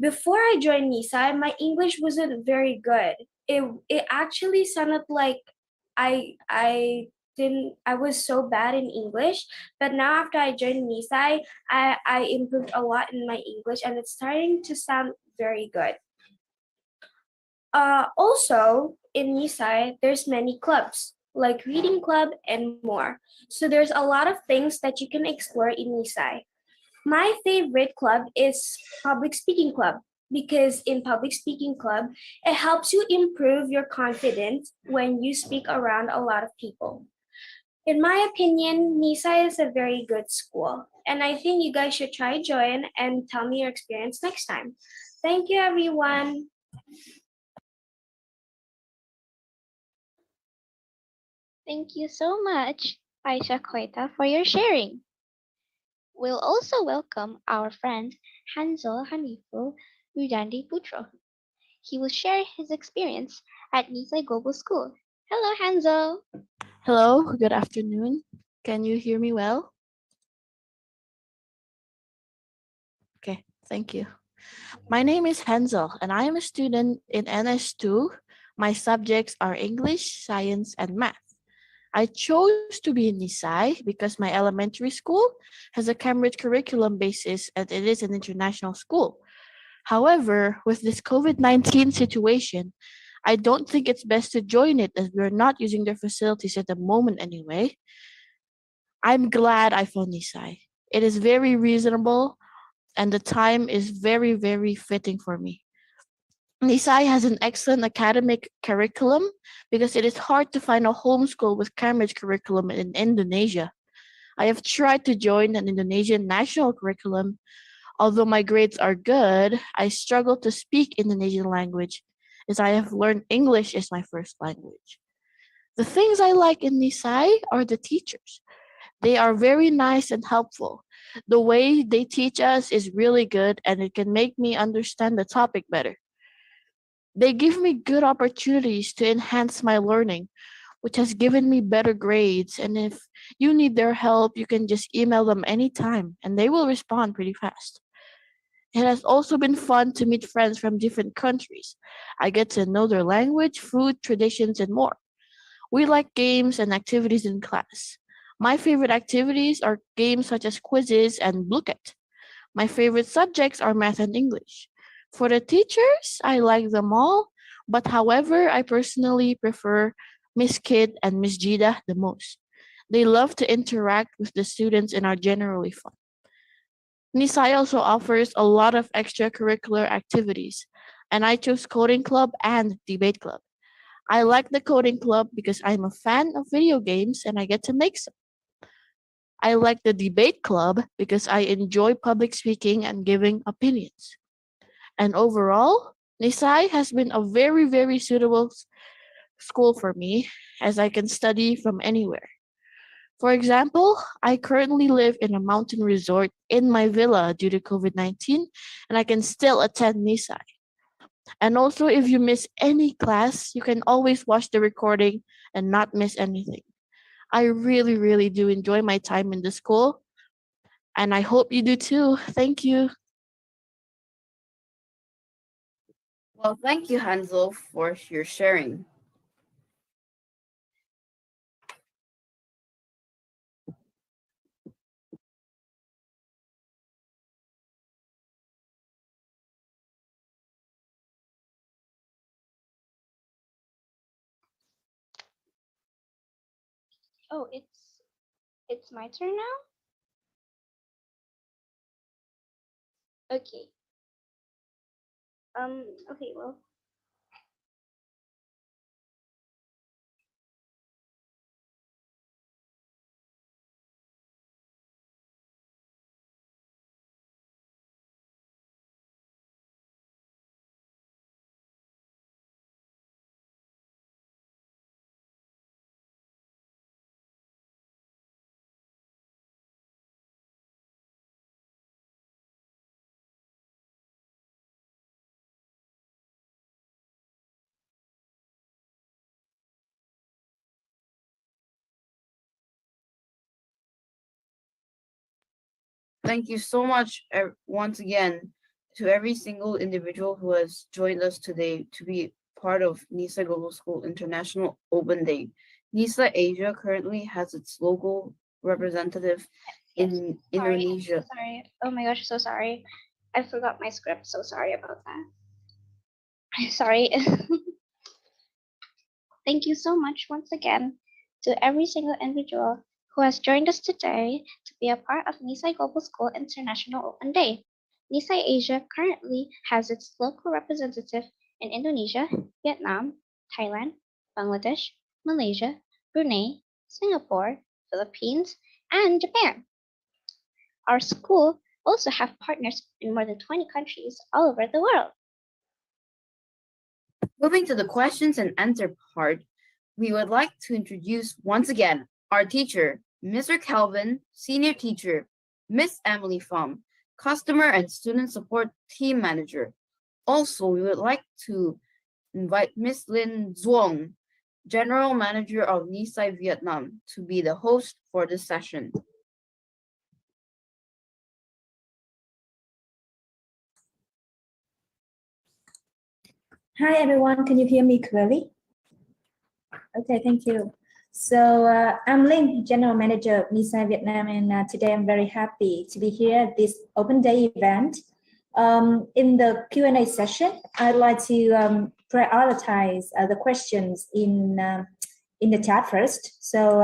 Before I joined Nisai, my English wasn't very good. It actually sounded like I was so bad in English, but now after I joined Nisai, I improved a lot in my English and it's starting to sound very good. Also, in Nisai, there's many clubs, like reading club and more. So there's a lot of things that you can explore in Nisai. My favorite club is public speaking club because in public speaking club, it helps you improve your confidence when you speak around a lot of people. In my opinion, Nisai is a very good school, and I think you guys should try join and tell me your experience next time. Thank you, everyone. Thank you so much, Aisha Koita, for your sharing. We'll also welcome our friend Hansel Haniful Widandi Putro. He will share his experience at Nisai Global School. Hello, Hansel. Hello, good afternoon. Can you hear me well? Okay, thank you. My name is Hansel and I am a student in NS2. My subjects are English, science, and math. I chose to be in Nisai because my elementary school has a Cambridge curriculum basis and it is an international school. However, with this COVID-19 situation, I don't think it's best to join it as we're not using their facilities at the moment anyway. I'm glad I found Nisai. It is very reasonable and the time is very, very fitting for me. Nisai has an excellent academic curriculum because it is hard to find a homeschool with Cambridge curriculum in Indonesia. I have tried to join an Indonesian national curriculum. Although my grades are good, I struggle to speak Indonesian language as I have learned English as my first language. The things I like in Nisai are the teachers. They are very nice and helpful. The way they teach us is really good and it can make me understand the topic better. They give me good opportunities to enhance my learning, which has given me better grades. And if you need their help, you can just email them anytime and they will respond pretty fast. It has also been fun to meet friends from different countries. I get to know their language, food, traditions, and more. We like games and activities in class. My favorite activities are games such as quizzes and Blooket. My favorite subjects are math and English. For the teachers, I like them all, but however, I personally prefer Miss Kid and Miss Jida the most. They love to interact with the students and are generally fun. Nisai also offers a lot of extracurricular activities, and I chose coding club and debate club. I like the coding club because I'm a fan of video games and I get to make some. I like the debate club because I enjoy public speaking and giving opinions. And overall, Nisai has been a very, very suitable school for me as I can study from anywhere. For example, I currently live in a mountain resort in my villa due to COVID-19, and I can still attend Nisai. And also, if you miss any class, you can always watch the recording and not miss anything. I really, really do enjoy my time in the school, and I hope you do too. Thank you. Well, thank you, Hansel, for your sharing. Oh, it's my turn now? Okay. Okay, well, Thank you so much once again to every single individual who has joined us today to be part of Nisai Global School International Open Day. Nisai Asia currently has its local representative yes. in Sorry, I'm Indonesia. so sorry. Oh my gosh, so sorry. I forgot my script. So sorry about that. Sorry. Thank you so much once again to every single individual who has joined us today to be a part of Nisai Global School International Open Day. Nisai Asia currently has its local representative in Indonesia, Vietnam, Thailand, Bangladesh, Malaysia, Brunei, Singapore, Philippines, and Japan. Our school also have partners in more than 20 countries all over the world. Moving to the questions and answer part, we would like to introduce once again our teacher, Mr. Calvin, senior teacher, Miss Emily Pham, customer and student support team manager. Also, we would like to invite Miss Lin Duong, general manager of Nisai Vietnam, to be the host for this session. Hi everyone, can you hear me clearly? Okay, thank you. So I'm Linh, General Manager of Nisai Vietnam, and today I'm very happy to be here at this Open Day event. In the Q&A session, I'd like to prioritize the questions in the chat first. So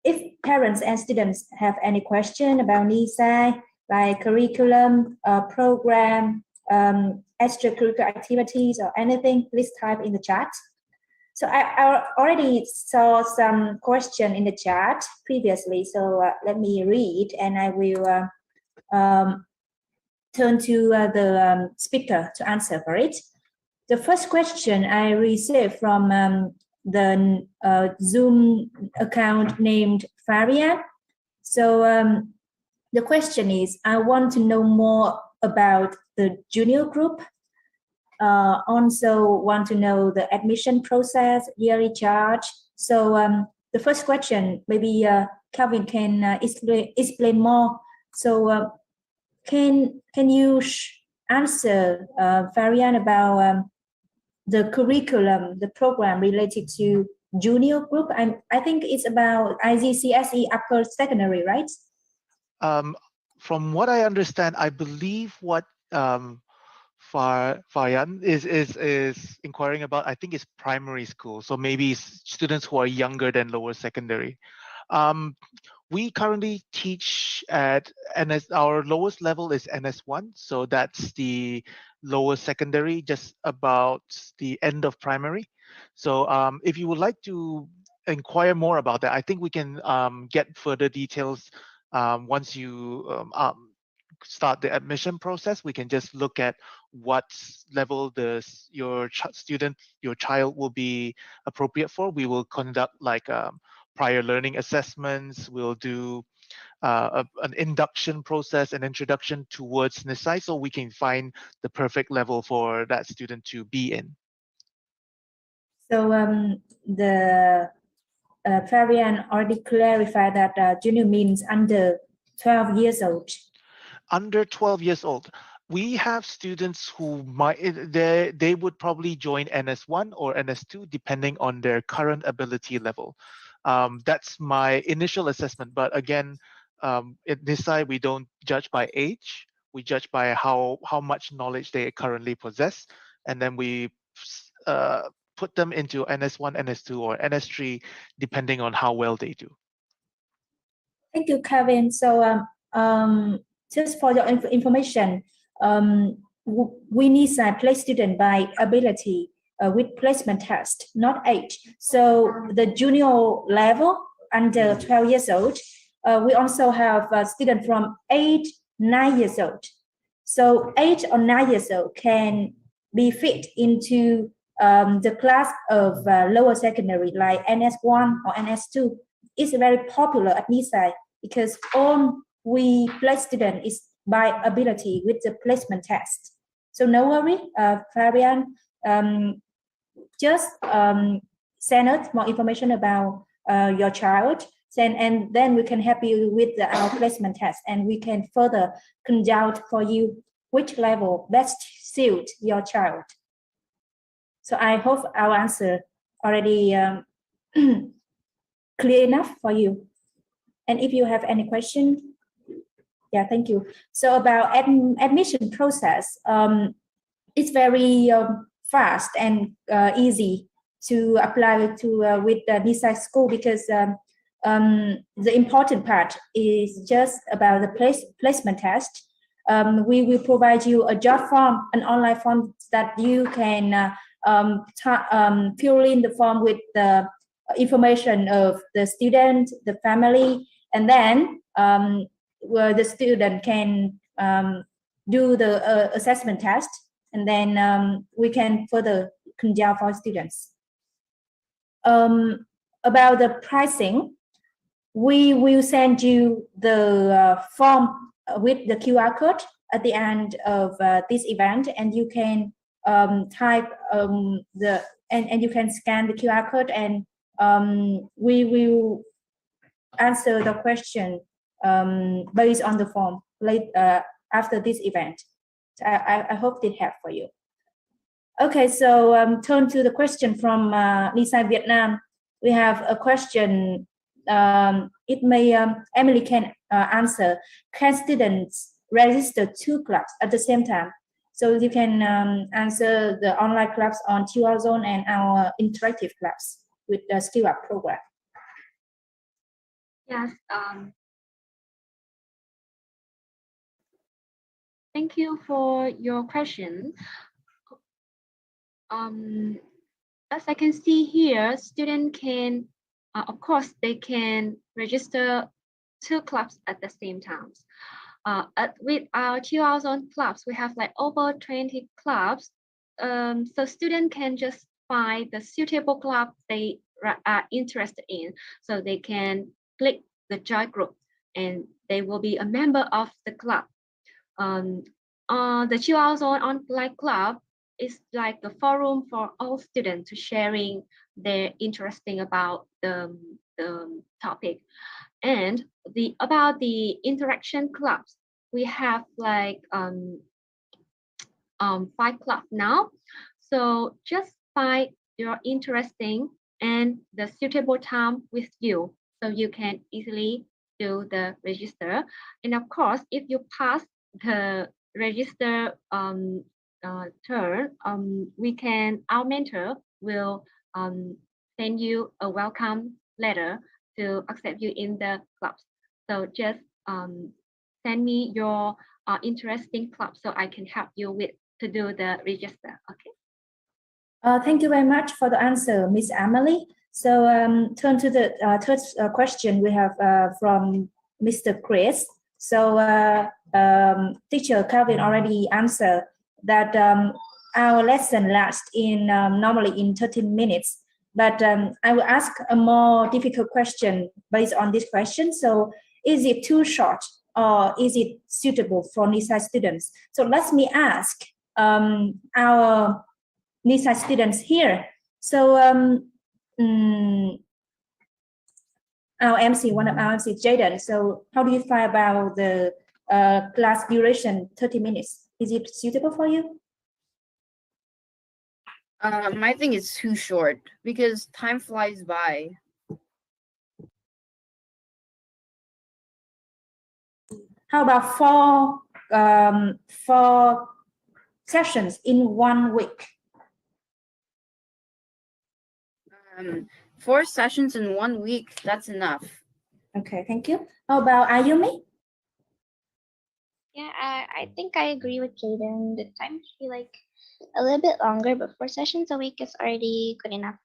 if parents and students have any question about Nisai, like curriculum, program, extracurricular activities or anything, please type in the chat. So I already saw some question in the chat previously, so let me read and I will turn to the speaker to answer for it. The first question I received from the Zoom account named Faria. So the question is, I want to know more about the junior group. Also want to know the admission process, yearly charge. So the first question, maybe Calvin can explain more. So can you answer Varian about the curriculum, the program related to junior group? I think it's about IGCSE upper secondary, right? From what I understand, I believe what Fayan is inquiring about, I think it's primary school. So maybe students who are younger than lower secondary. We currently teach at NS, our lowest level is NS1. So that's the lower secondary, just about the end of primary. So if you would like to inquire more about that, I think we can get further details once you start the admission process. We can just look at what level your child will be appropriate for. We will conduct like prior learning assessments. We'll do an induction process, an introduction towards Nisai, so we can find the perfect level for that student to be in. So the Fabian already clarified that junior means under 12 years old. Under 12 years old. We have students who might, they would probably join NS1 or NS2 depending on their current ability level. That's my initial assessment. But again, at Nisai, we don't judge by age. We judge by how much knowledge they currently possess. And then we put them into NS1, NS2, or NS3, depending on how well they do. Thank you, Kevin. So just for your information, we need to place student by ability with placement test, not age. So the junior level under 12 years old, we also have a student from 9 years old. So 8 or 9 years old can be fit into the class of lower secondary like NS1 or NS2. It's very popular at Nisai because all we place student is by ability with the placement test. So no worry, Fabian, just send us more information about your child, and then we can help you with our placement test, and we can further conduct for you which level best suit your child. So I hope our answer already clear enough for you. And if you have any question, yeah, thank you. So about admission process, it's very fast and easy to apply to with the Nisai school because the important part is just about the placement test. We will provide you a job form, an online form that you can fill in the form with the information of the student, the family, and then where the student can do the assessment test, and then we can further conduct for students. About the pricing, we will send you the form with the QR code at the end of this event, and you can type and you can scan the QR code, and we will answer the question based on the form after this event. So I hope it helped for you. Okay, so turn to the question from Nisai Vietnam. We have a question. It may Emily can answer. Can students register 2 clubs at the same time? So you can answer the online clubs on QR Zone and our interactive clubs with the Skill Up program. Yes. Thank you for your question. As I can see here, students can, of course, they can register 2 clubs at the same time. With our QR Zone clubs, we have like over 20 clubs. So students can just find the suitable club they are interested in. So they can click the join group and they will be a member of the club. The QR Zone online club is like a forum for all students to sharing their interesting about the topic. And about the interaction clubs, we have like 5 clubs now. So just find your interesting and the suitable time with you, so you can easily do the register. And of course, if you pass the register turn, our mentor will send you a welcome letter to accept you in the clubs. So just send me your interesting club so I can help you with to do the register. Okay. Thank you very much for the answer, Miss Emily. So turn to the third question we have from Mr. Chris. So teacher Calvin already answered that our lesson lasts in normally in 13 minutes. But I will ask a more difficult question based on this question. So is it too short or is it suitable for Nisai students? So let me ask our Nisai students here. So our MC, one of our MC, Jaden. So how do you feel about the class duration, 30 minutes? Is it suitable for you? I think it's too short because time flies by. How about four sessions in 1 week? 4 sessions in 1 week, that's enough. Okay, thank you. How about Ayumi? Yeah, I think I agree with Jaden. The time should be like a little bit longer, but 4 sessions a week is already good enough.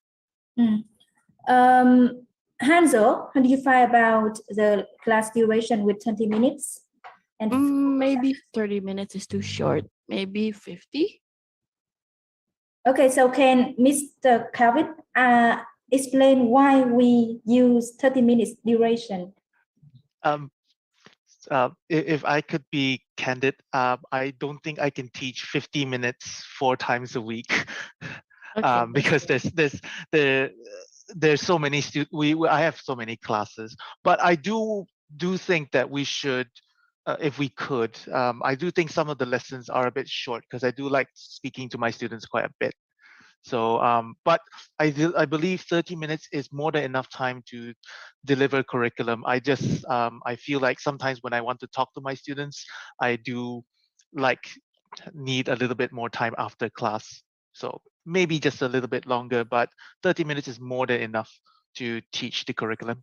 Hansel, how do you feel about the class duration with 20 minutes? And Maybe 30 minutes is too short. Maybe 50. Okay, so can Mr. Calvin explain why we use 30 minutes duration? If I could be candid, I don't think I can teach 50 minutes 4 times a week. Okay. Because there's so many I have so many classes, but I do think that we should, if we could, I do think some of the lessons are a bit short because I do like speaking to my students quite a bit. So, but I believe 30 minutes is more than enough time to deliver curriculum. I just, I feel like sometimes when I want to talk to my students, I do need a little bit more time after class. So maybe just a little bit longer, but 30 minutes is more than enough to teach the curriculum.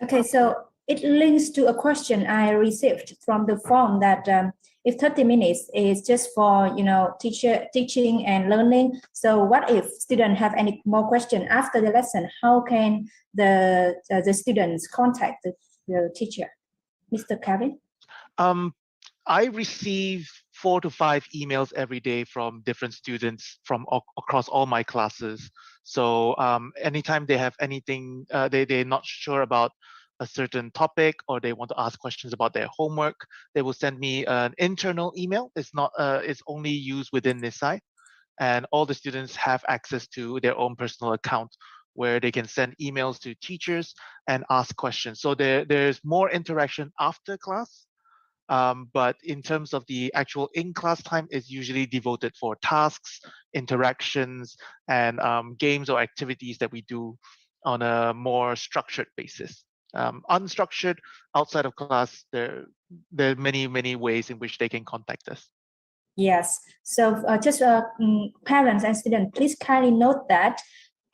Okay, so it links to a question I received from the form that if 30 minutes is just for teaching and learning, so what if students have any more question after the lesson? How can the students contact the teacher? Mr. Kevin? I receive 4 to 5 emails every day from different students from across all my classes. So anytime they have anything, they're not sure about a certain topic or they want to ask questions about their homework, they will send me an internal email. It's only used within Nisai, and all the students have access to their own personal account where they can send emails to teachers and ask questions. So there's more interaction after class. But in terms of the actual in-class time, is usually devoted for tasks, interactions, and games or activities that we do on a more structured basis. Unstructured, outside of class, there are many ways in which they can contact us. Yes, so just parents and students, please kindly note that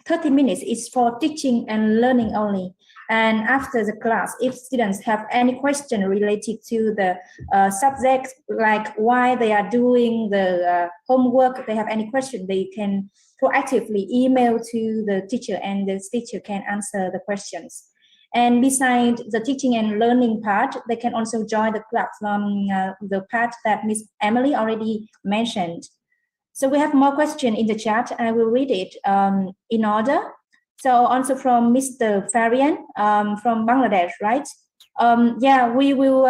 30 minutes is for teaching and learning only. And after the class, if students have any question related to the subject, like why they are doing the homework, they have any question, they can proactively email to the teacher and the teacher can answer the questions. And beside the teaching and learning part, they can also join the club from the part that Miss Emily already mentioned. So we have more questions in the chat. I will read it in order. So also from Mr. Farian from Bangladesh, right? Yeah, we will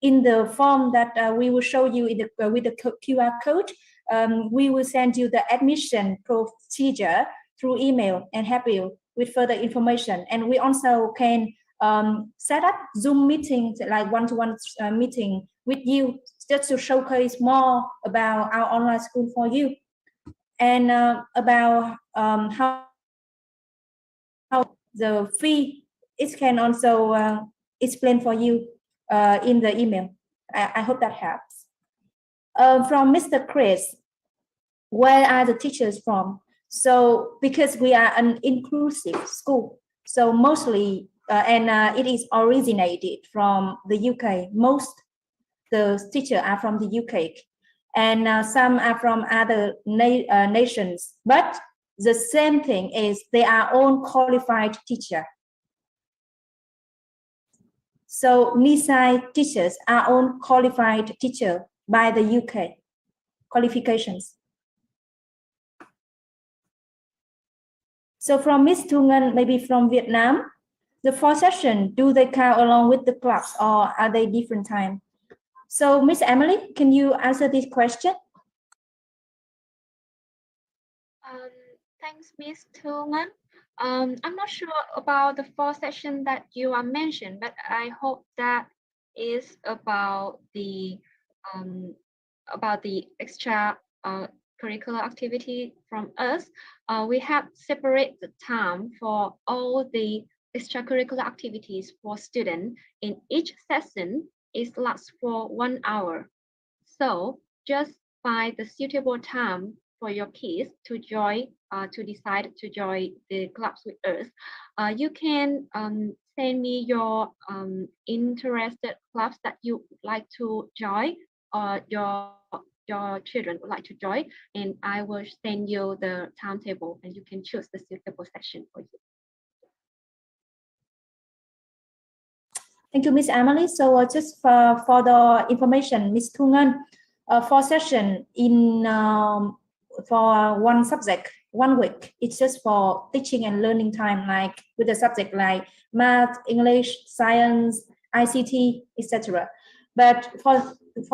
in the form that we will show you in the, with the QR code. We will send you the admission procedure through email and help you with further information. And we also can set up Zoom meetings, like one-to-one meeting with you, just to showcase more about our online school for you, and about how the fee, it can also explain for you in the email. I hope that helps. From Mr. Chris, where are the teachers from? So because we are an inclusive school, so mostly, it is originated from the UK. Most the teachers are from the UK, and some are from other nations. But the same thing is they are all qualified teacher. So Nisai teachers are all qualified teacher by the UK qualifications. So from Miss Thu Ngân, maybe from Vietnam, the 4 sessions, do they count along with the clubs or are they different time? So Miss Emily, can you answer this question? Thanks, Miss Thu Ngân. I'm not sure about the 4 sessions that you are mentioned, but I hope that is about the extra curricular activity from us. We have separate the time for all the extracurricular activities for students. In each session, it lasts for 1 hour. So just find the suitable time for your kids to join, to decide to join the clubs with us. You can send me your interested clubs that you would like to join, or your children would like to join, and I will send you the timetable, and you can choose the suitable session for you. Thank you, Miss Emily. So just for the information, Miss Thu Ngân, 4 sessions in for one subject, 1 week. It's just for teaching and learning time, like with a subject like math, English, science, ICT, etc. But for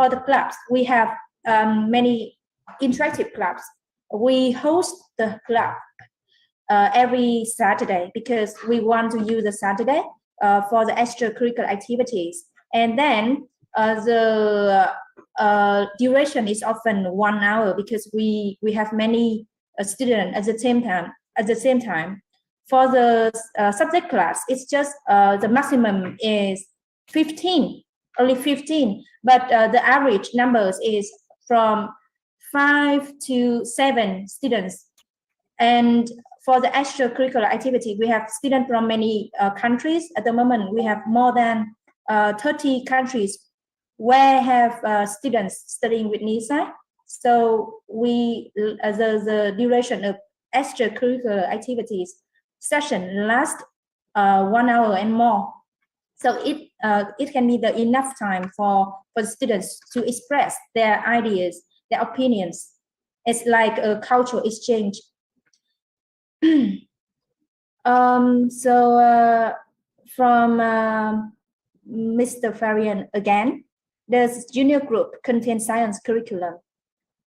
the clubs, we have many interactive clubs. We host the club every Saturday because we want to use the Saturday for the extracurricular activities. And then the duration is often 1 hour because we have many students at the same time. For the subject class, it's just the maximum is 15, only 15, but the average numbers is from 5 to 7 students. And for the extracurricular activity, we have students from many countries. At the moment, we have more than 30 countries where have students studying with Nisai. So the duration of extracurricular activities session lasts 1 hour and more. So it can be the enough time for the students to express their ideas, their opinions. It's like a cultural exchange. From Mr. Farian again, the junior group contains science curriculum.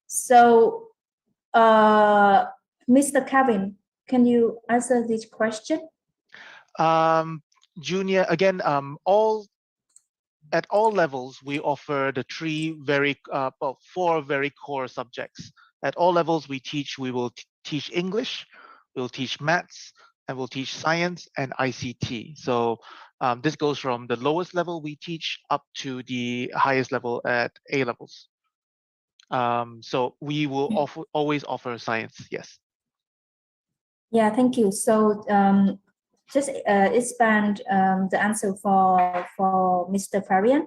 So, Mr. Kevin, can you answer this question? Junior, again, at all levels, we offer the 4 very core subjects. At all levels we will teach English, we'll teach maths, and we'll teach science and ICT. So this goes from the lowest level we teach up to the highest level at A levels. So we will always offer science, yes. Yeah, thank you. So just expand the answer for Mr. Farian.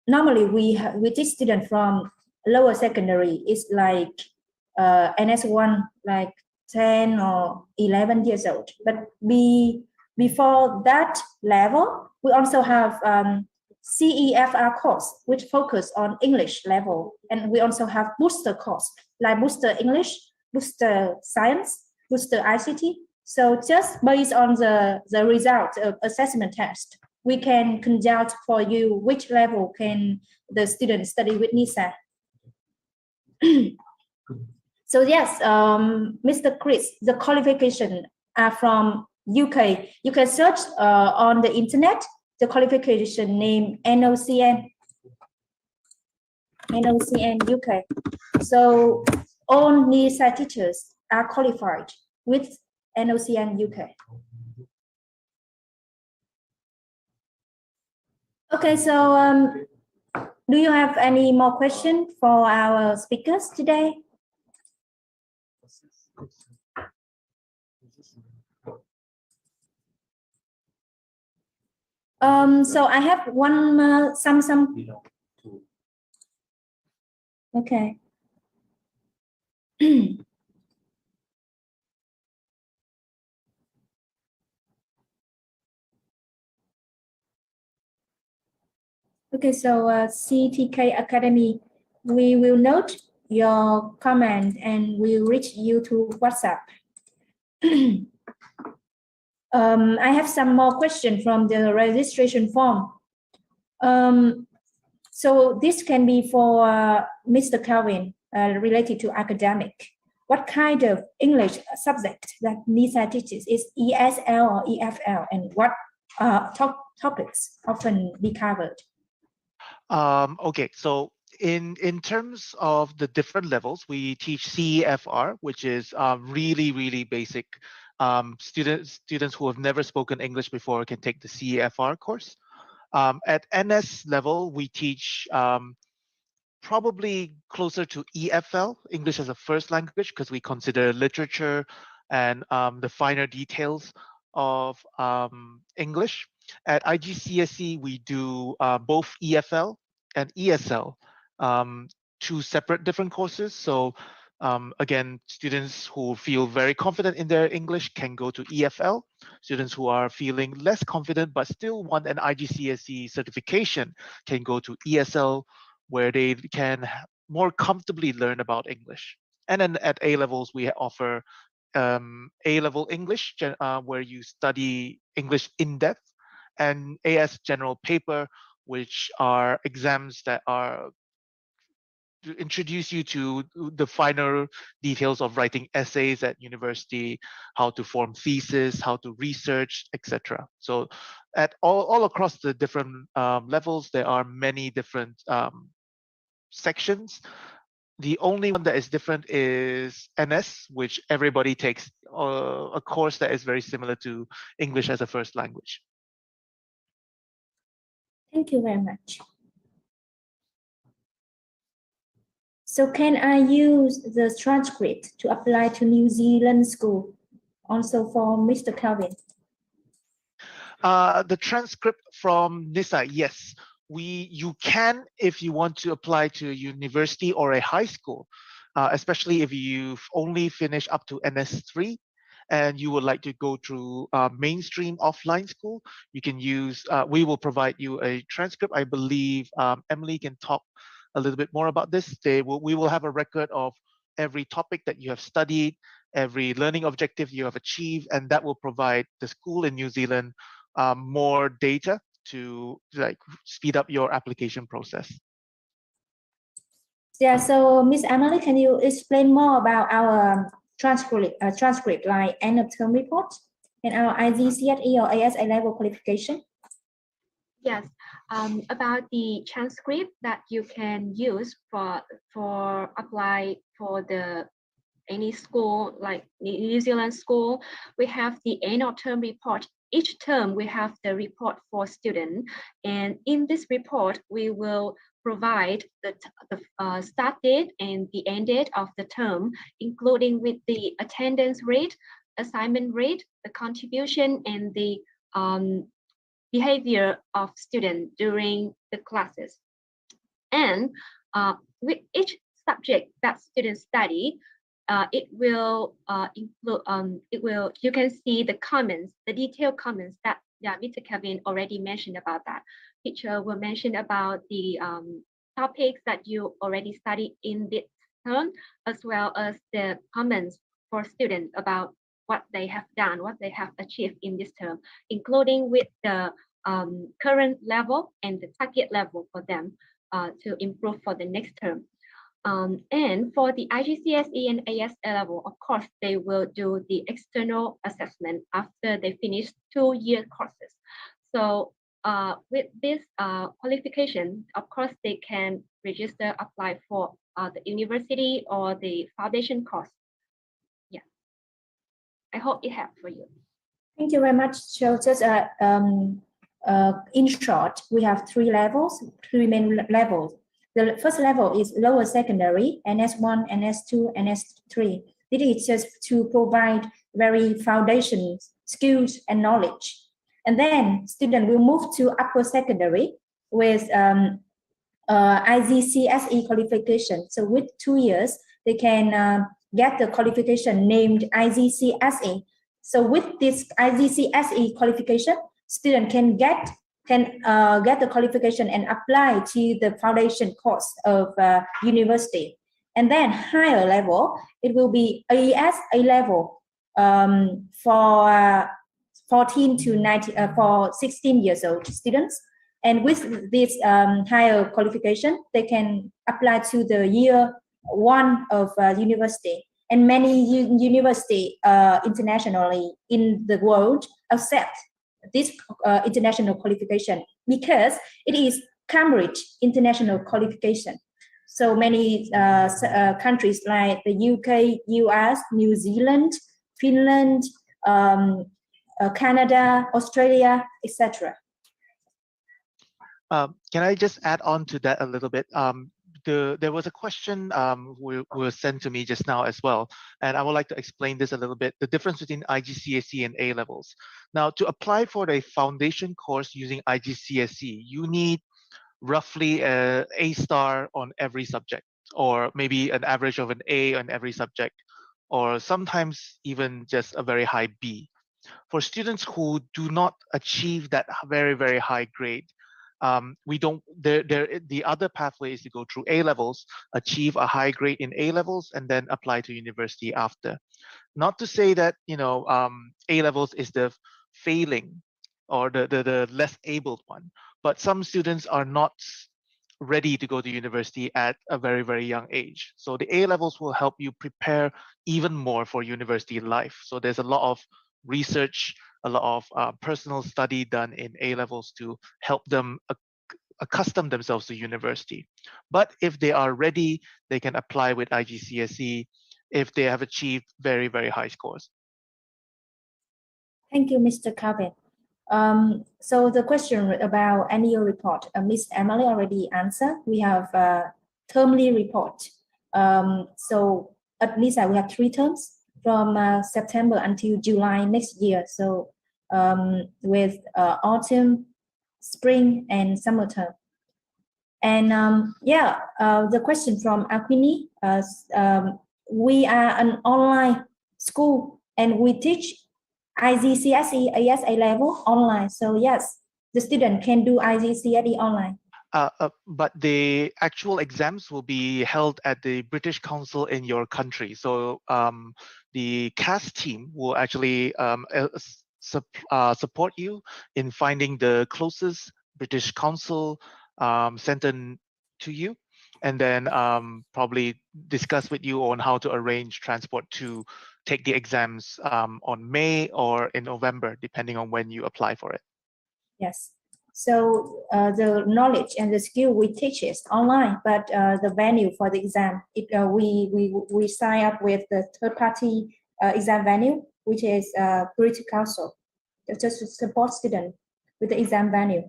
Normally we teach students from lower secondary. It's like NS1, like 10 or 11 years old. But before that level, we also have CEFR course, which focus on English level. And we also have booster course, like booster English, booster science, booster ICT. So just based on the result of assessment test, we can conduct for you which level can the student study with Nisai. So yes, Mr. Chris, the qualification are from UK. You can search on the internet the qualification name NOCN UK. So all Nisai teachers are qualified with NOCN UK. Okay, so do you have any more questions for our speakers today? So I have one some. Okay. Okay, so CTK Academy, we will note your comment and we'll reach you to WhatsApp. I have some more questions from the registration form. So this can be for Mr. Calvin, related to academic. What kind of English subject that Nisai teaches? Is ESL or EFL, and what topics often be covered? Okay, so in terms of the different levels, we teach CEFR, which is really basic. Students who have never spoken English before can take the CEFR course. At NS level, we teach probably closer to EFL, English as a first language, because we consider literature and the finer details of English. At IGCSE, we do both EFL and ESL, two separate different courses. So again, students who feel very confident in their English can go to EFL. Students who are feeling less confident but still want an IGCSE certification can go to ESL, where they can more comfortably learn about English. And then at A levels, we offer A-level English, where you study English in depth, and AS general paper, which are exams that are to introduce you to the finer details of writing essays at university, how to form thesis, how to research, etc. So at all across the different levels, there are many different sections. The only one that is different is NS, which everybody takes a course that is very similar to English as a first language. Thank you very much. So can I use the transcript to apply to New Zealand school, also for Mr. Calvin? The transcript from Nisai, yes. You can, if you want to apply to a university or a high school, especially if you've only finished up to NS3 and you would like to go through mainstream offline school, you can use, we will provide you a transcript. I believe Emily can talk a little bit more about this. We will have a record of every topic that you have studied, every learning objective you have achieved, and that will provide the school in New Zealand more data to speed up your application process. Yeah, so Miss Emily, can you explain more about our transcript like end of term report and our IGCSE or ASA level qualification? Yes, about the transcript that you can use for apply for any school like New Zealand school, we have the annual term report. Each term we have the report for student, and in this report we will provide the start date and the end date of the term, including with the attendance rate, assignment rate, the contribution, and the behavior of students during the classes. And with each subject that students study, it will include you can see the comments, the detailed comments that Mr. Kevin already mentioned about that. Teacher will mention about the topics that you already studied in this term, as well as the comments for students about what they have done, what they have achieved in this term, including with the current level and the target level for them to improve for the next term. And for the IGCSE and AS level, of course, they will do the external assessment after they finish 2-year courses. So with this qualification, of course, they can register, apply for the university or the foundation course. Yeah, I hope it helped for you. Thank you very much. So just in short, we have three main levels. The first level is lower secondary, NS1, NS2, NS3. This is just to provide very foundation skills and knowledge. And then student will move to upper secondary with IGCSE qualification. So with 2 years, they can get the qualification named IGCSE. So with this IGCSE qualification, student can get the qualification and apply to the foundation course of university. And then higher level, it will be AS A level for 14 to 19 for 16 years old students. And with this higher qualification, they can apply to the year one of university. And many university internationally in the world accept this international qualification because it is Cambridge international qualification. So many countries like the UK, US, New Zealand, Finland, Canada, Australia, etc. Can I just add on to that a little bit? There was a question was sent to me just now as well, and I would like to explain this a little bit, the difference between IGCSE and A levels. Now, to apply for a foundation course using IGCSE, you need roughly a star on every subject, or maybe an average of an A on every subject, or sometimes even just a very high B. For students who do not achieve that very, very high grade, the other pathway is to go through A levels, achieve a high grade in A levels, and then apply to university after. Not to say that A levels is the failing or the less abled one, but some students are not ready to go to university at a very, very young age. So the A levels will help you prepare even more for university life. So there's a lot of research, a lot of personal study done in A levels to help them accustom themselves to university. But if they are ready, they can apply with IGCSE if they have achieved very, very high scores. Thank you, Mr. Calvin. So the question about annual report, Ms. Emily already answered. We have a termly report. So at Nisai, we have 3 terms from September until July next year. So with autumn, spring, and summer term. And the question from Aquini, we are an online school and we teach IGCSE, ASA level online. So yes, the student can do IGCSE online. But the actual exams will be held at the British Council in your country. So the CAS team will actually support you in finding the closest British Council center to you, and then probably discuss with you on how to arrange transport to take the exams on May or in November, depending on when you apply for it. Yes. So the knowledge and the skill we teach is online, but the venue for the exam, we sign up with the third-party exam venue, which is British Council, just to support students with the exam venue.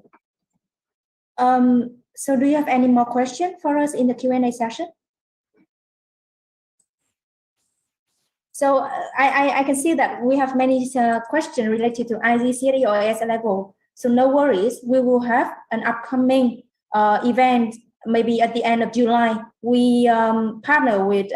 So do you have any more questions for us in the Q&A session? So I can see that we have many questions related to IGCSE or AS level. So no worries, we will have an upcoming event maybe at the end of July. We partner with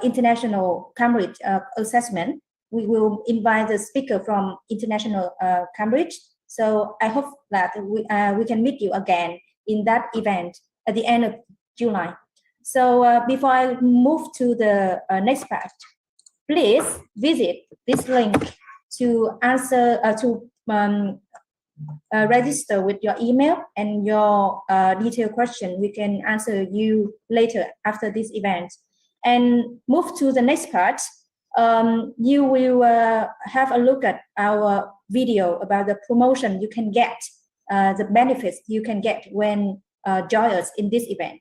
International Cambridge Assessment. We will invite the speaker from International Cambridge. So I hope that we can meet you again in that event at the end of July. So before I move to the next part, please visit this link to answer register with your email and your detailed question. We can answer you later after this event. And move to the next part. You will have a look at our video about the promotion you can get, the benefits you can get when join us in this event.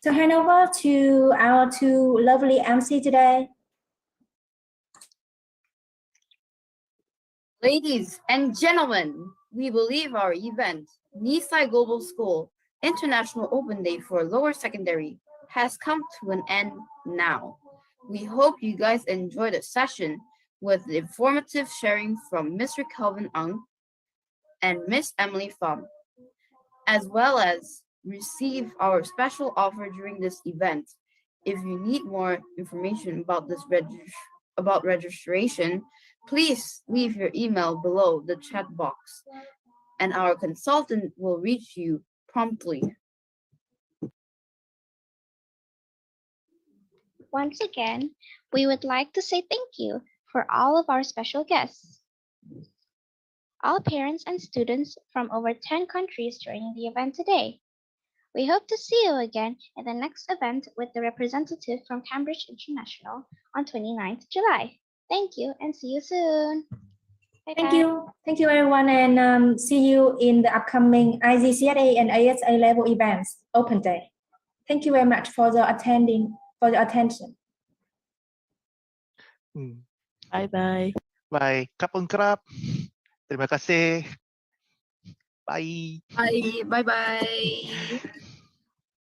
So hand over to our two lovely MC today. Ladies and gentlemen, we believe our event, Nisai Global School International Open Day for Lower Secondary, has come to an end now. We hope you guys enjoyed the session with the informative sharing from Mr. Kelvin Ung and Miss Emily Pham, as well as receive our special offer during this event. If you need more information about this registration, please leave your email below the chat box, and our consultant will reach you promptly. Once again, we would like to say thank you for all of our special guests. All parents and students from over 10 countries joining the event today. We hope to see you again at the next event with the representative from Cambridge International on 29th July. Thank you and see you soon. Thank you. Thank you, everyone, and see you in the upcoming IGCSA and ISA level events open day. Thank you very much for the attention. Bye-bye. Bye. Kapun krap. Terima kasih. Bye. Bye. Bye-bye.